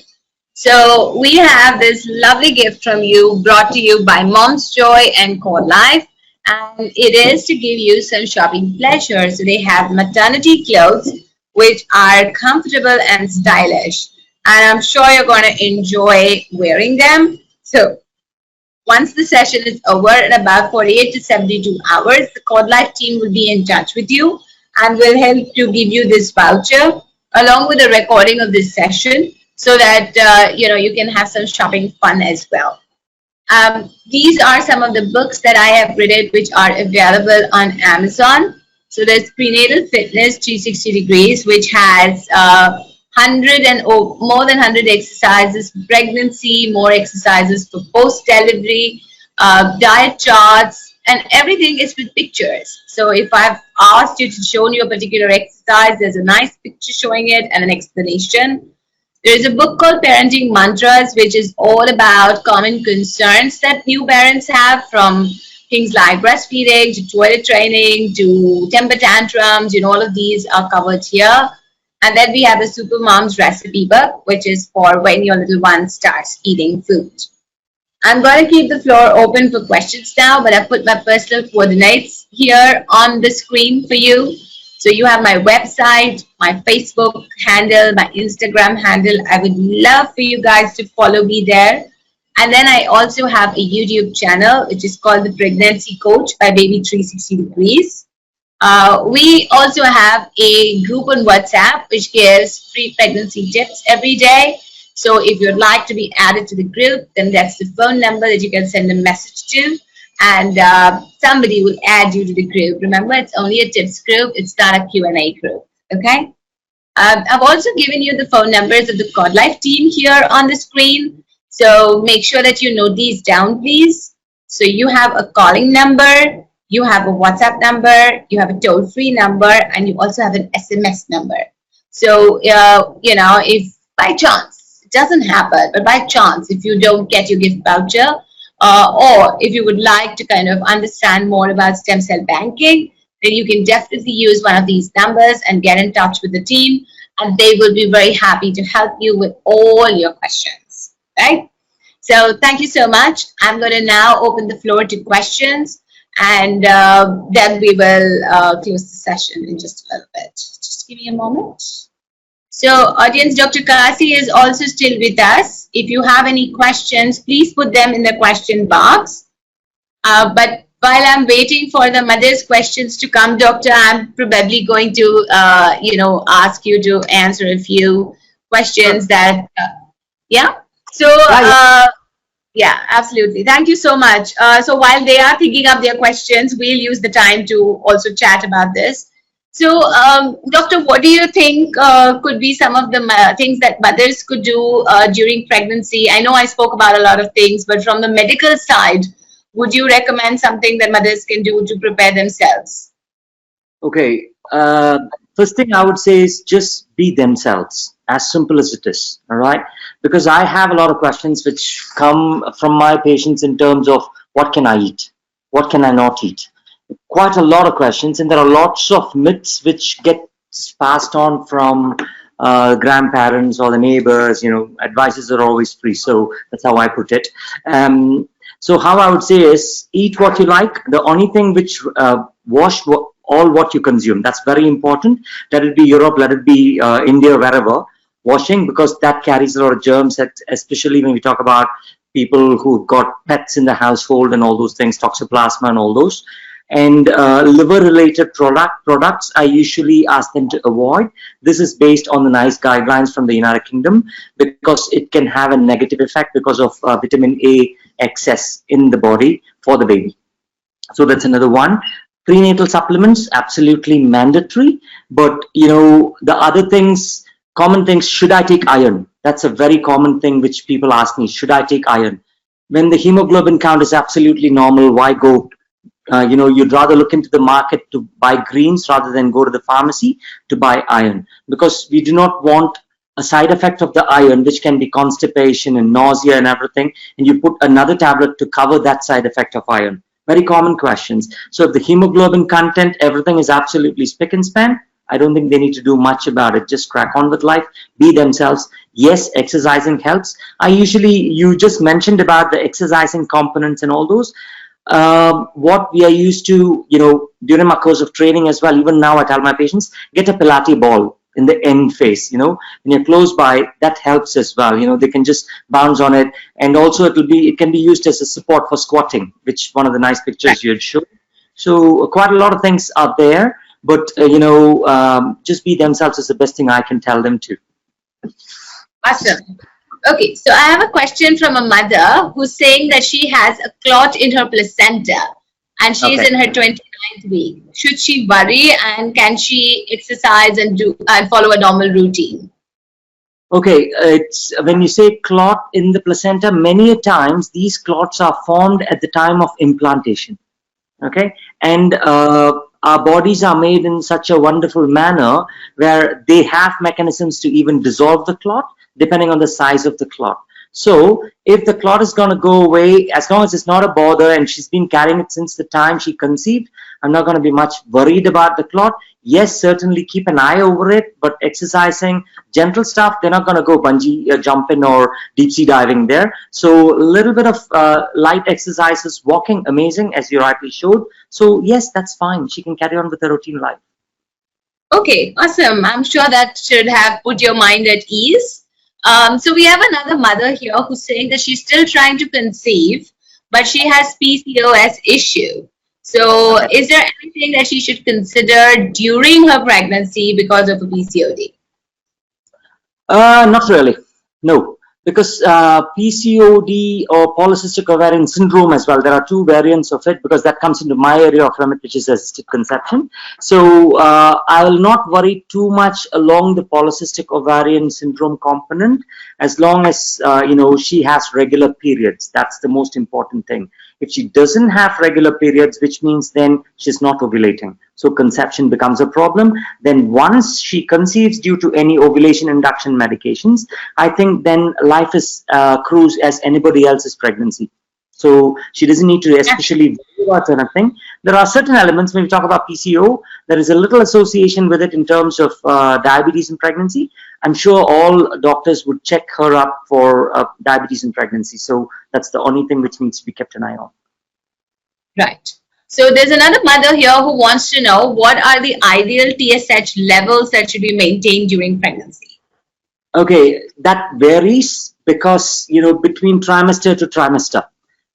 So we have this lovely gift from you, brought to you by Mom's Joy and Cordlife, and it is to give you some shopping pleasure. So they have maternity clothes which are comfortable and stylish, and I'm sure you're going to enjoy wearing them. So once the session is over in about 48 to 72 hours, the Cordlife team will be in touch with you and will help to give you this voucher along with a recording of this session, so that you can have some shopping fun as well. These are some of the books that I have written which are available on Amazon. So there's Prenatal Fitness 360 Degrees, which has 100 and more than 100 exercises, pregnancy, more exercises for post-delivery, diet charts, and everything is with pictures. So if I've asked you to show you a particular exercise, there's a nice picture showing it and an explanation. There is a book called Parenting Mantras, which is all about common concerns that new parents have, from things like breastfeeding to toilet training to temper tantrums. All of these are covered here. And then we have a Super Mom's recipe book, which is for when your little one starts eating food. I'm going to keep the floor open for questions now, but I've put my personal coordinates here on the screen for you. So you have my website, my Facebook handle, my Instagram handle. I would love for you guys to follow me there. And then I also have a YouTube channel, which is called The Pregnancy Coach by Baby 360 Degrees. We also have a group on WhatsApp, which gives free pregnancy tips every day. So if you'd like to be added to the group, then that's the phone number that you can send a message to, and somebody will add you to the group. Remember, it's only a tips group. It's not a Q&A group, okay? I've also given you the phone numbers of the Cordlife team here on the screen. So make sure that you note these down, please. So you have a calling number, you have a WhatsApp number, you have a toll-free number, and you also have an SMS number. So, if by chance, it doesn't happen, but by chance, if you don't get your gift voucher, or if you would like to kind of understand more about stem cell banking, then you can definitely use one of these numbers and get in touch with the team, and they will be very happy to help you with all your questions, right? So thank you so much. I'm going to now open the floor to questions, and then we will close the session in just a little bit. Just give me a moment. So audience, Dr. Kasi is also still with us. If you have any questions, please put them in the question box. But while I'm waiting for the mother's questions to come, Doctor, I'm probably going to, ask you to answer a few questions that, yeah. So, yeah, absolutely. Thank you so much. So while they are thinking up their questions, we'll use the time to also chat about this. So, Doctor, what do you think could be some of the things that mothers could do during pregnancy? I know I spoke about a lot of things, but from the medical side, would you recommend something that mothers can do to prepare themselves? Okay. First thing I would say is just be themselves, as simple as it is. All right. Because I have a lot of questions which come from my patients in terms of what can I eat? What can I not eat? Quite a lot of questions, and there are lots of myths which get passed on from grandparents or the neighbors. Advices are always free, so that's how I put it. So how I would say is eat what you like. The only thing which wash all what you consume. That's very important. Let it be Europe, let it be India, wherever. Washing, because that carries a lot of germs, especially when we talk about people who've got pets in the household and all those things, toxoplasma and all those. And liver-related products, I usually ask them to avoid. This is based on the NICE guidelines from the United Kingdom, because it can have a negative effect because of vitamin A excess in the body for the baby. So that's another one. Prenatal supplements, absolutely mandatory. But, the other things, common things, should I take iron? That's a very common thing which people ask me. Should I take iron? When the hemoglobin count is absolutely normal, why go? You'd rather look into the market to buy greens rather than go to the pharmacy to buy iron, because we do not want a side effect of the iron, which can be constipation and nausea and everything, and you put another tablet to cover that side effect of iron. Very common questions. So if the hemoglobin content, everything is absolutely spick and span, I don't think they need to do much about it. Just crack on with life, be themselves. Yes, exercising helps. You just mentioned about the exercising components and all those. What we are used to, during my course of training as well, even now I tell my patients, get a Pilates ball in the end face, when you're close by, that helps as well. They can just bounce on it. And also it can be used as a support for squatting, which one of the nice pictures you had shown. So quite a lot of things are there. But, just be themselves is the best thing I can tell them to. Awesome. Okay, so I have a question from a mother who's saying that she has a clot in her placenta and she's in her 29th week. Should she worry, and can she exercise and follow a normal routine? Okay, it's when you say clot in the placenta, many a times these clots are formed at the time of implantation. Okay, and our bodies are made in such a wonderful manner where they have mechanisms to even dissolve the clot depending on the size of the clot. So if the clot is going to go away, as long as it's not a bother and she's been carrying it since the time she conceived, I'm not going to be much worried about the clot. Yes, certainly keep an eye over it, but exercising, gentle stuff, they're not going to go bungee jumping or deep sea diving there. So a little bit of light exercises, walking, amazing, as you rightly showed. So yes, that's fine. She can carry on with her routine life. Okay, awesome. I'm sure that should have put your mind at ease. So we have another mother here who's saying that she's still trying to conceive, but she has PCOS issue. So is there anything that she should consider during her pregnancy because of a PCOD? Not really, no. Because PCOD or polycystic ovarian syndrome as well, there are two variants of it, because that comes into my area of remit, which is assisted conception. So I will not worry too much along the polycystic ovarian syndrome component, as long as she has regular periods. That's the most important thing. If she doesn't have regular periods, which means then she's not ovulating, so conception becomes a problem. Then once she conceives due to any ovulation induction medications, I think then life is cruise as anybody else's pregnancy. So she doesn't need to especially worry about anything. There are certain elements when we talk about PCO, there is a little association with it in terms of diabetes in pregnancy. I'm sure all doctors would check her up for diabetes in pregnancy. So that's the only thing which needs to be kept an eye on. Right. So there's another mother here who wants to know, what are the ideal TSH levels that should be maintained during pregnancy? Okay, that varies because, between trimester to trimester.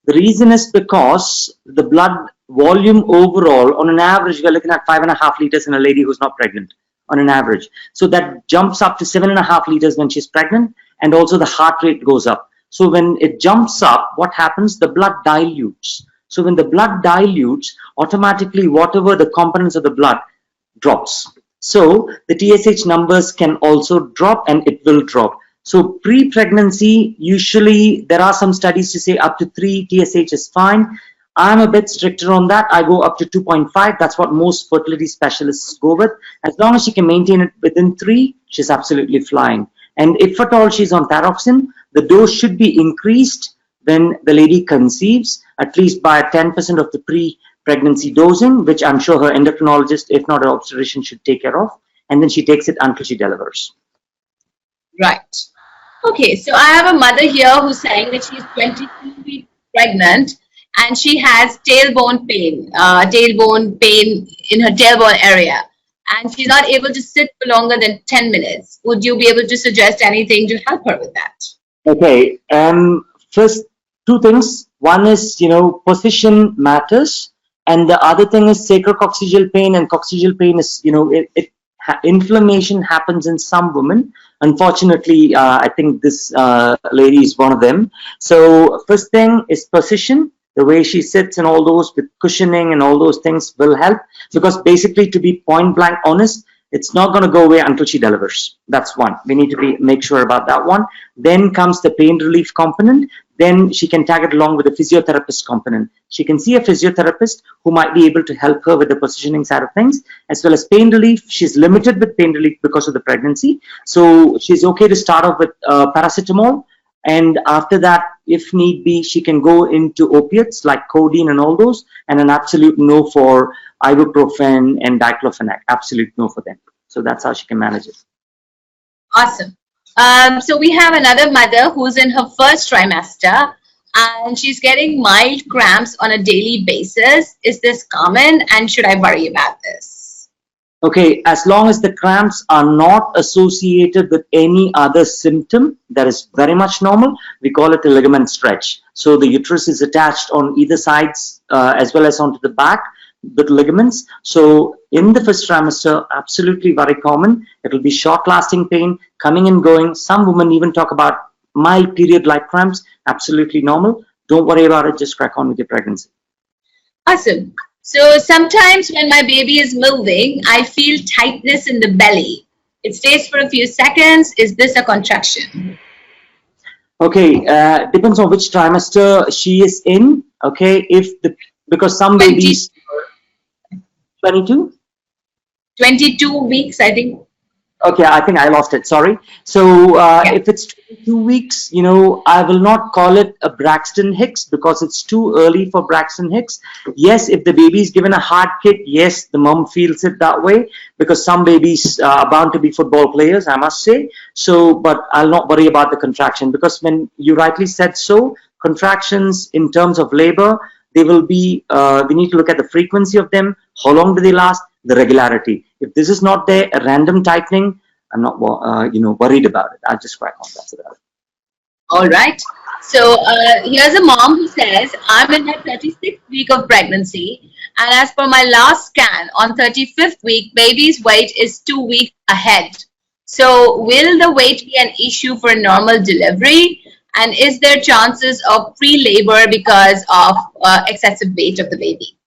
The reason is because the blood volume overall, on an average, we're looking at 5.5 liters in a lady who's not pregnant, on an average. So that jumps up to 7.5 liters when she's pregnant, and also the heart rate goes up. So when it jumps up, what happens? The blood dilutes. So when the blood dilutes, automatically whatever the components of the blood drops. So the TSH numbers can also drop, and it will drop. So pre-pregnancy, usually there are some studies to say up to 3 TSH is fine. I'm a bit stricter on that. I go up to 2.5. That's what most fertility specialists go with. As long as she can maintain it within 3, she's absolutely flying. And if at all she's on thyroxine, the dose should be increased when the lady conceives, at least by 10% of the pre-pregnancy dosing, which I'm sure her endocrinologist, if not her obstetrician, should take care of. And then she takes it until she delivers. Right. Okay, so I have a mother here who's saying that she's 22 weeks pregnant and she has tailbone pain in her tailbone area, and she's not able to sit for longer than 10 minutes. Would you be able to suggest anything to help her with that? Okay, first, 2 things. One is, position matters, and the other thing is sacrococcygeal pain, and coccygeal pain is, inflammation happens in some women. Unfortunately, I think this lady is one of them. So first thing is position, the way she sits and all those with cushioning and all those things will help, because basically, to be point blank honest, it's not going to go away until she delivers. That's one. We need to make sure about that one. Then comes the pain relief component. Then she can tag it along with the physiotherapist component. She can see a physiotherapist who might be able to help her with the positioning side of things, as well as pain relief. She's limited with pain relief because of the pregnancy. So she's okay to start off with paracetamol And after that, if need be, she can go into opiates like codeine and all those, and an absolute no for ibuprofen and diclofenac. Absolute no for them. So that's how she can manage it. Awesome. So we have another mother who's in her first trimester and she's getting mild cramps on a daily basis. Is this common and should I worry about this? Okay, as long as the cramps are not associated with any other symptom, that is very much normal. We call it a ligament stretch. So the uterus is attached on either sides as well as onto the back with ligaments. So in the first trimester, absolutely very common. It will be short-lasting pain, coming and going. Some women even talk about mild period-like cramps. Absolutely normal. Don't worry about it. Just crack on with your pregnancy. Awesome. So sometimes when my baby is moving, I feel tightness in the belly. It stays for a few seconds. Is this a contraction? Okay, depends on which trimester she is in. Okay, because some babies 22 weeks, I think. Okay, I think I lost it. Sorry. So if it's 22 weeks, I will not call it a Braxton Hicks because it's too early for Braxton Hicks. Yes, if the baby is given a hard kick, yes, the mom feels it that way because some babies are bound to be football players, I must say. So, but I'll not worry about the contraction because when you rightly said so, contractions in terms of labor, they will be, we need to look at the frequency of them, how long do they last, the regularity. If this is not there, a random tightening, I'm not, worried about it. I'll just crack on. That's about it. All right. So here's a mom who says, I'm in my 36th week of pregnancy. And as per my last scan on 35th week, baby's weight is 2 weeks ahead. So will the weight be an issue for a normal delivery? And is there chances of pre-labor because of excessive weight of the baby?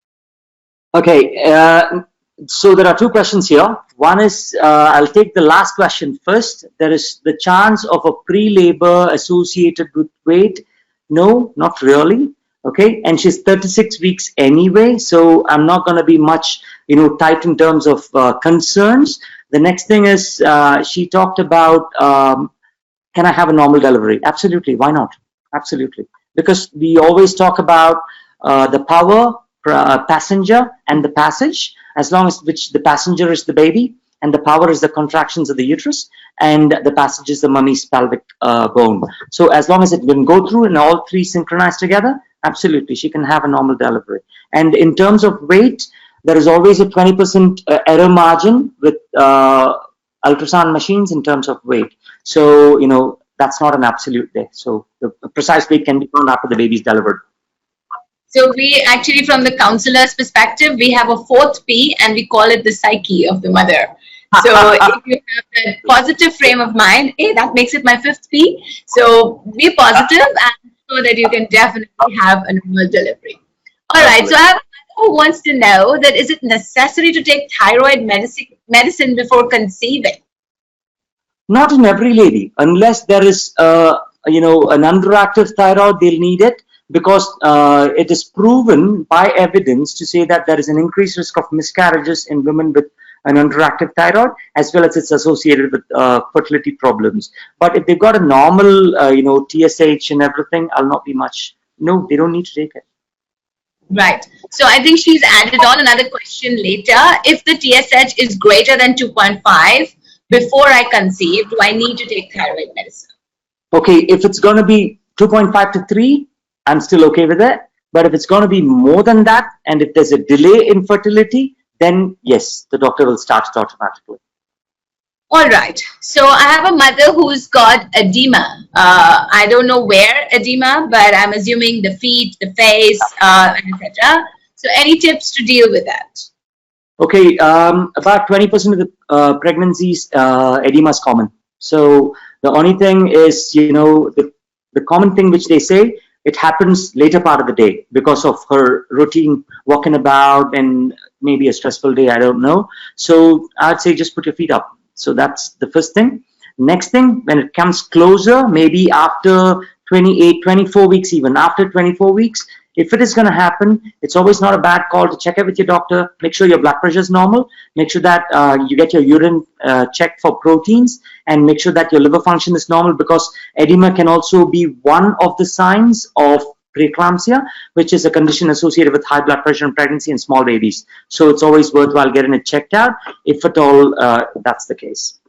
Okay. So there are two questions here. One is, I'll take the last question first. There is the chance of a pre-labor associated with weight. No, not really. Okay. And she's 36 weeks anyway. So I'm not going to be much, tight in terms of concerns. The next thing is, she talked about, can I have a normal delivery? Absolutely. Why not? Absolutely. Because we always talk about the power, passenger and the passage, as long as which the passenger is the baby and the power is the contractions of the uterus and the passage is the mummy's pelvic bone. So as long as it can go through and all three synchronize together, absolutely, she can have a normal delivery. And in terms of weight, there is always a 20% error margin with ultrasound machines in terms of weight. So, that's not an absolute there. So the precise weight can be found after the baby is delivered. So we actually, from the counselor's perspective, we have a fourth P and we call it the psyche of the mother. So if you have that positive frame of mind, hey, that makes it my fifth P. So be positive and so that you can definitely have a normal delivery. All right. So I have a mother who wants to know that is it necessary to take thyroid medicine before conceiving? Not in every lady, unless there is, an underactive thyroid, they'll need it. Because it is proven by evidence to say that there is an increased risk of miscarriages in women with an underactive thyroid, as well as it's associated with fertility problems. But if they've got a normal, TSH and everything, I'll not be much. No, they don't need to take it. Right. So I think she's added on another question later. If the TSH is greater than 2.5 before I conceive, do I need to take thyroid medicine? Okay, if it's going to be 2.5 to 3, I'm still okay with it. But if it's going to be more than that, and if there's a delay in fertility, then yes, the doctor will start it automatically. All right. So I have a mother who's got edema. I don't know where edema, but I'm assuming the feet, the face, etc. So any tips to deal with that? Okay. About 20% of the pregnancies, edema is common. So the only thing is, the common thing which they say, it happens later part of the day because of her routine walking about and maybe a stressful day, I don't know. So I'd say just put your feet up. So that's the first thing. Next thing, when it comes closer, maybe after 28, 24 weeks, even after 24 weeks, If it is going to happen, it's always not a bad call to check it with your doctor. Make sure your blood pressure is normal. Make sure that you get your urine checked for proteins, and make sure that your liver function is normal, because edema can also be one of the signs of preeclampsia, which is a condition associated with high blood pressure in pregnancy and small babies. So it's always worthwhile getting it checked out if at all that's the case.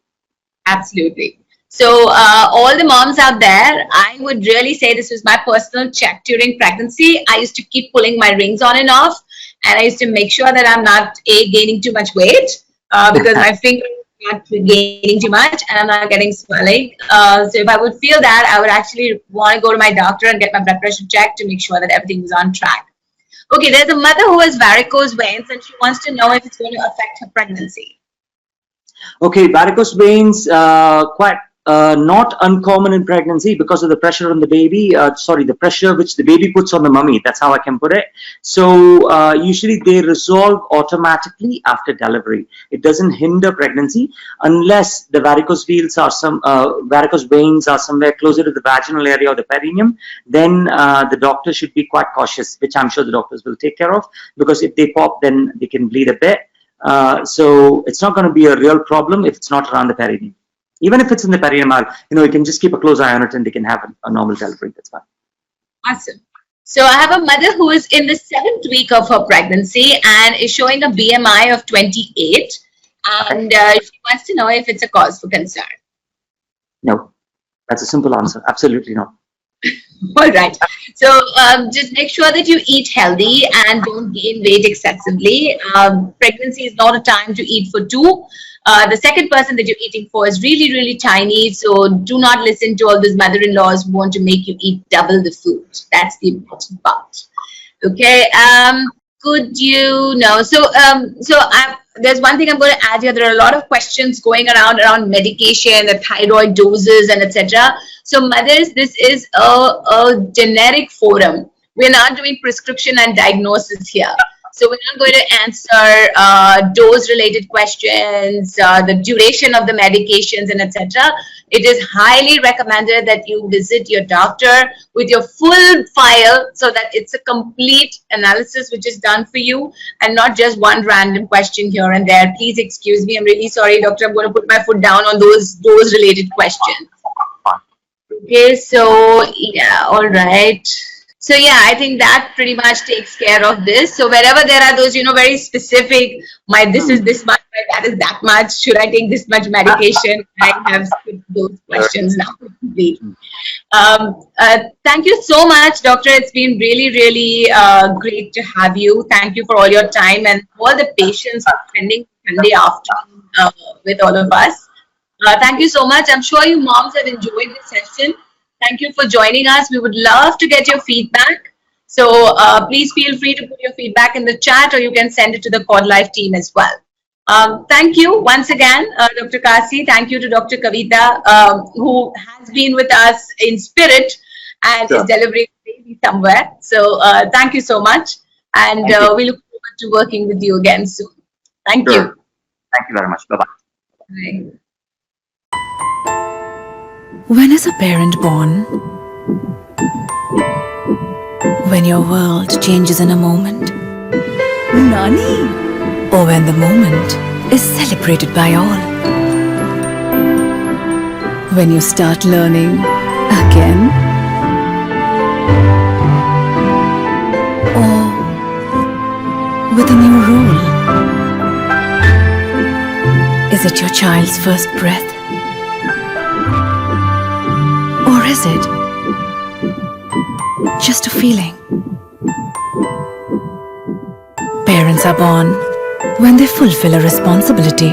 Absolutely. So all the moms out there, I would really say this was my personal check during pregnancy. I used to keep pulling my rings on and off, and I used to make sure that I'm not gaining too much weight because my fingers are not gaining too much and I'm not getting swelling. So if I would feel that, I would actually want to go to my doctor and get my blood pressure checked to make sure that everything was on track. Okay, there's a mother who has varicose veins and she wants to know if it's going to affect her pregnancy. Okay, varicose veins, quite not uncommon in pregnancy because of the pressure on the baby. The pressure which the baby puts on the mummy. That's how I can put it. So usually they resolve automatically after delivery. It doesn't hinder pregnancy unless the varicose veins are somewhere closer to the vaginal area or the perineum. Then the doctor should be quite cautious, which I'm sure the doctors will take care of, because if they pop, then they can bleed a bit. So it's not going to be a real problem if it's not around the perineum. Even if it's in the perineum, you can just keep a close eye on it and they can have a normal delivery. That's fine. Awesome. So I have a mother who is in the 7th week of her pregnancy and is showing a BMI of 28. And she wants to know if it's a cause for concern. No, that's a simple answer. Absolutely not. All right. So just make sure that you eat healthy and don't gain weight excessively. Pregnancy is not a time to eat for two. The second person that you're eating for is really, really tiny. So do not listen to all those mother-in-laws who want to make you eat double the food. That's the important part. Okay. Could you know? There's one thing I'm going to add here. There are a lot of questions going around medication, the thyroid doses, and etc. So mothers, this is a generic forum. We're not doing prescription and diagnosis here. So we're not going to answer dose-related questions, the duration of the medications, and etc. It is highly recommended that you visit your doctor with your full file so that it's a complete analysis which is done for you and not just one random question here and there. Please excuse me. I'm really sorry, doctor. I'm going to put my foot down on those dose-related questions. Okay, so yeah, all right. So yeah, I think that pretty much takes care of this. So wherever there are those, very specific, this is this much, that is that much, should I take this much medication? I have skipped those questions now. Thank you so much, doctor. It's been really, really great to have you. Thank you for all your time and all the patience for spending Sunday afternoon with all of us. Thank you so much. I'm sure you moms have enjoyed this session. Thank you for joining us. We would love to get your feedback. So please feel free to put your feedback in the chat, or you can send it to the Cordlife team as well. Thank you once again, Dr. Kasi. Thank you to Dr. Kavitha, who has been with us in spirit and is delivering baby somewhere. So thank you so much. And we look forward to working with you again soon. Thank you. Thank you very much. Bye-bye. Bye. When is a parent born? When your world changes in a moment. Nani? Or when the moment is celebrated by all. When you start learning again. Or with a new rule. Is it your child's first breath? Or is it just a feeling? Parents are born when they fulfill a responsibility.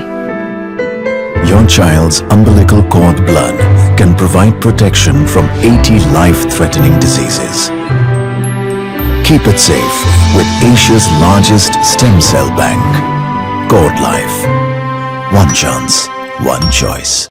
Your child's umbilical cord blood can provide protection from 80 life-threatening diseases. Keep it safe with Asia's largest stem cell bank, Cordlife. One chance, one choice.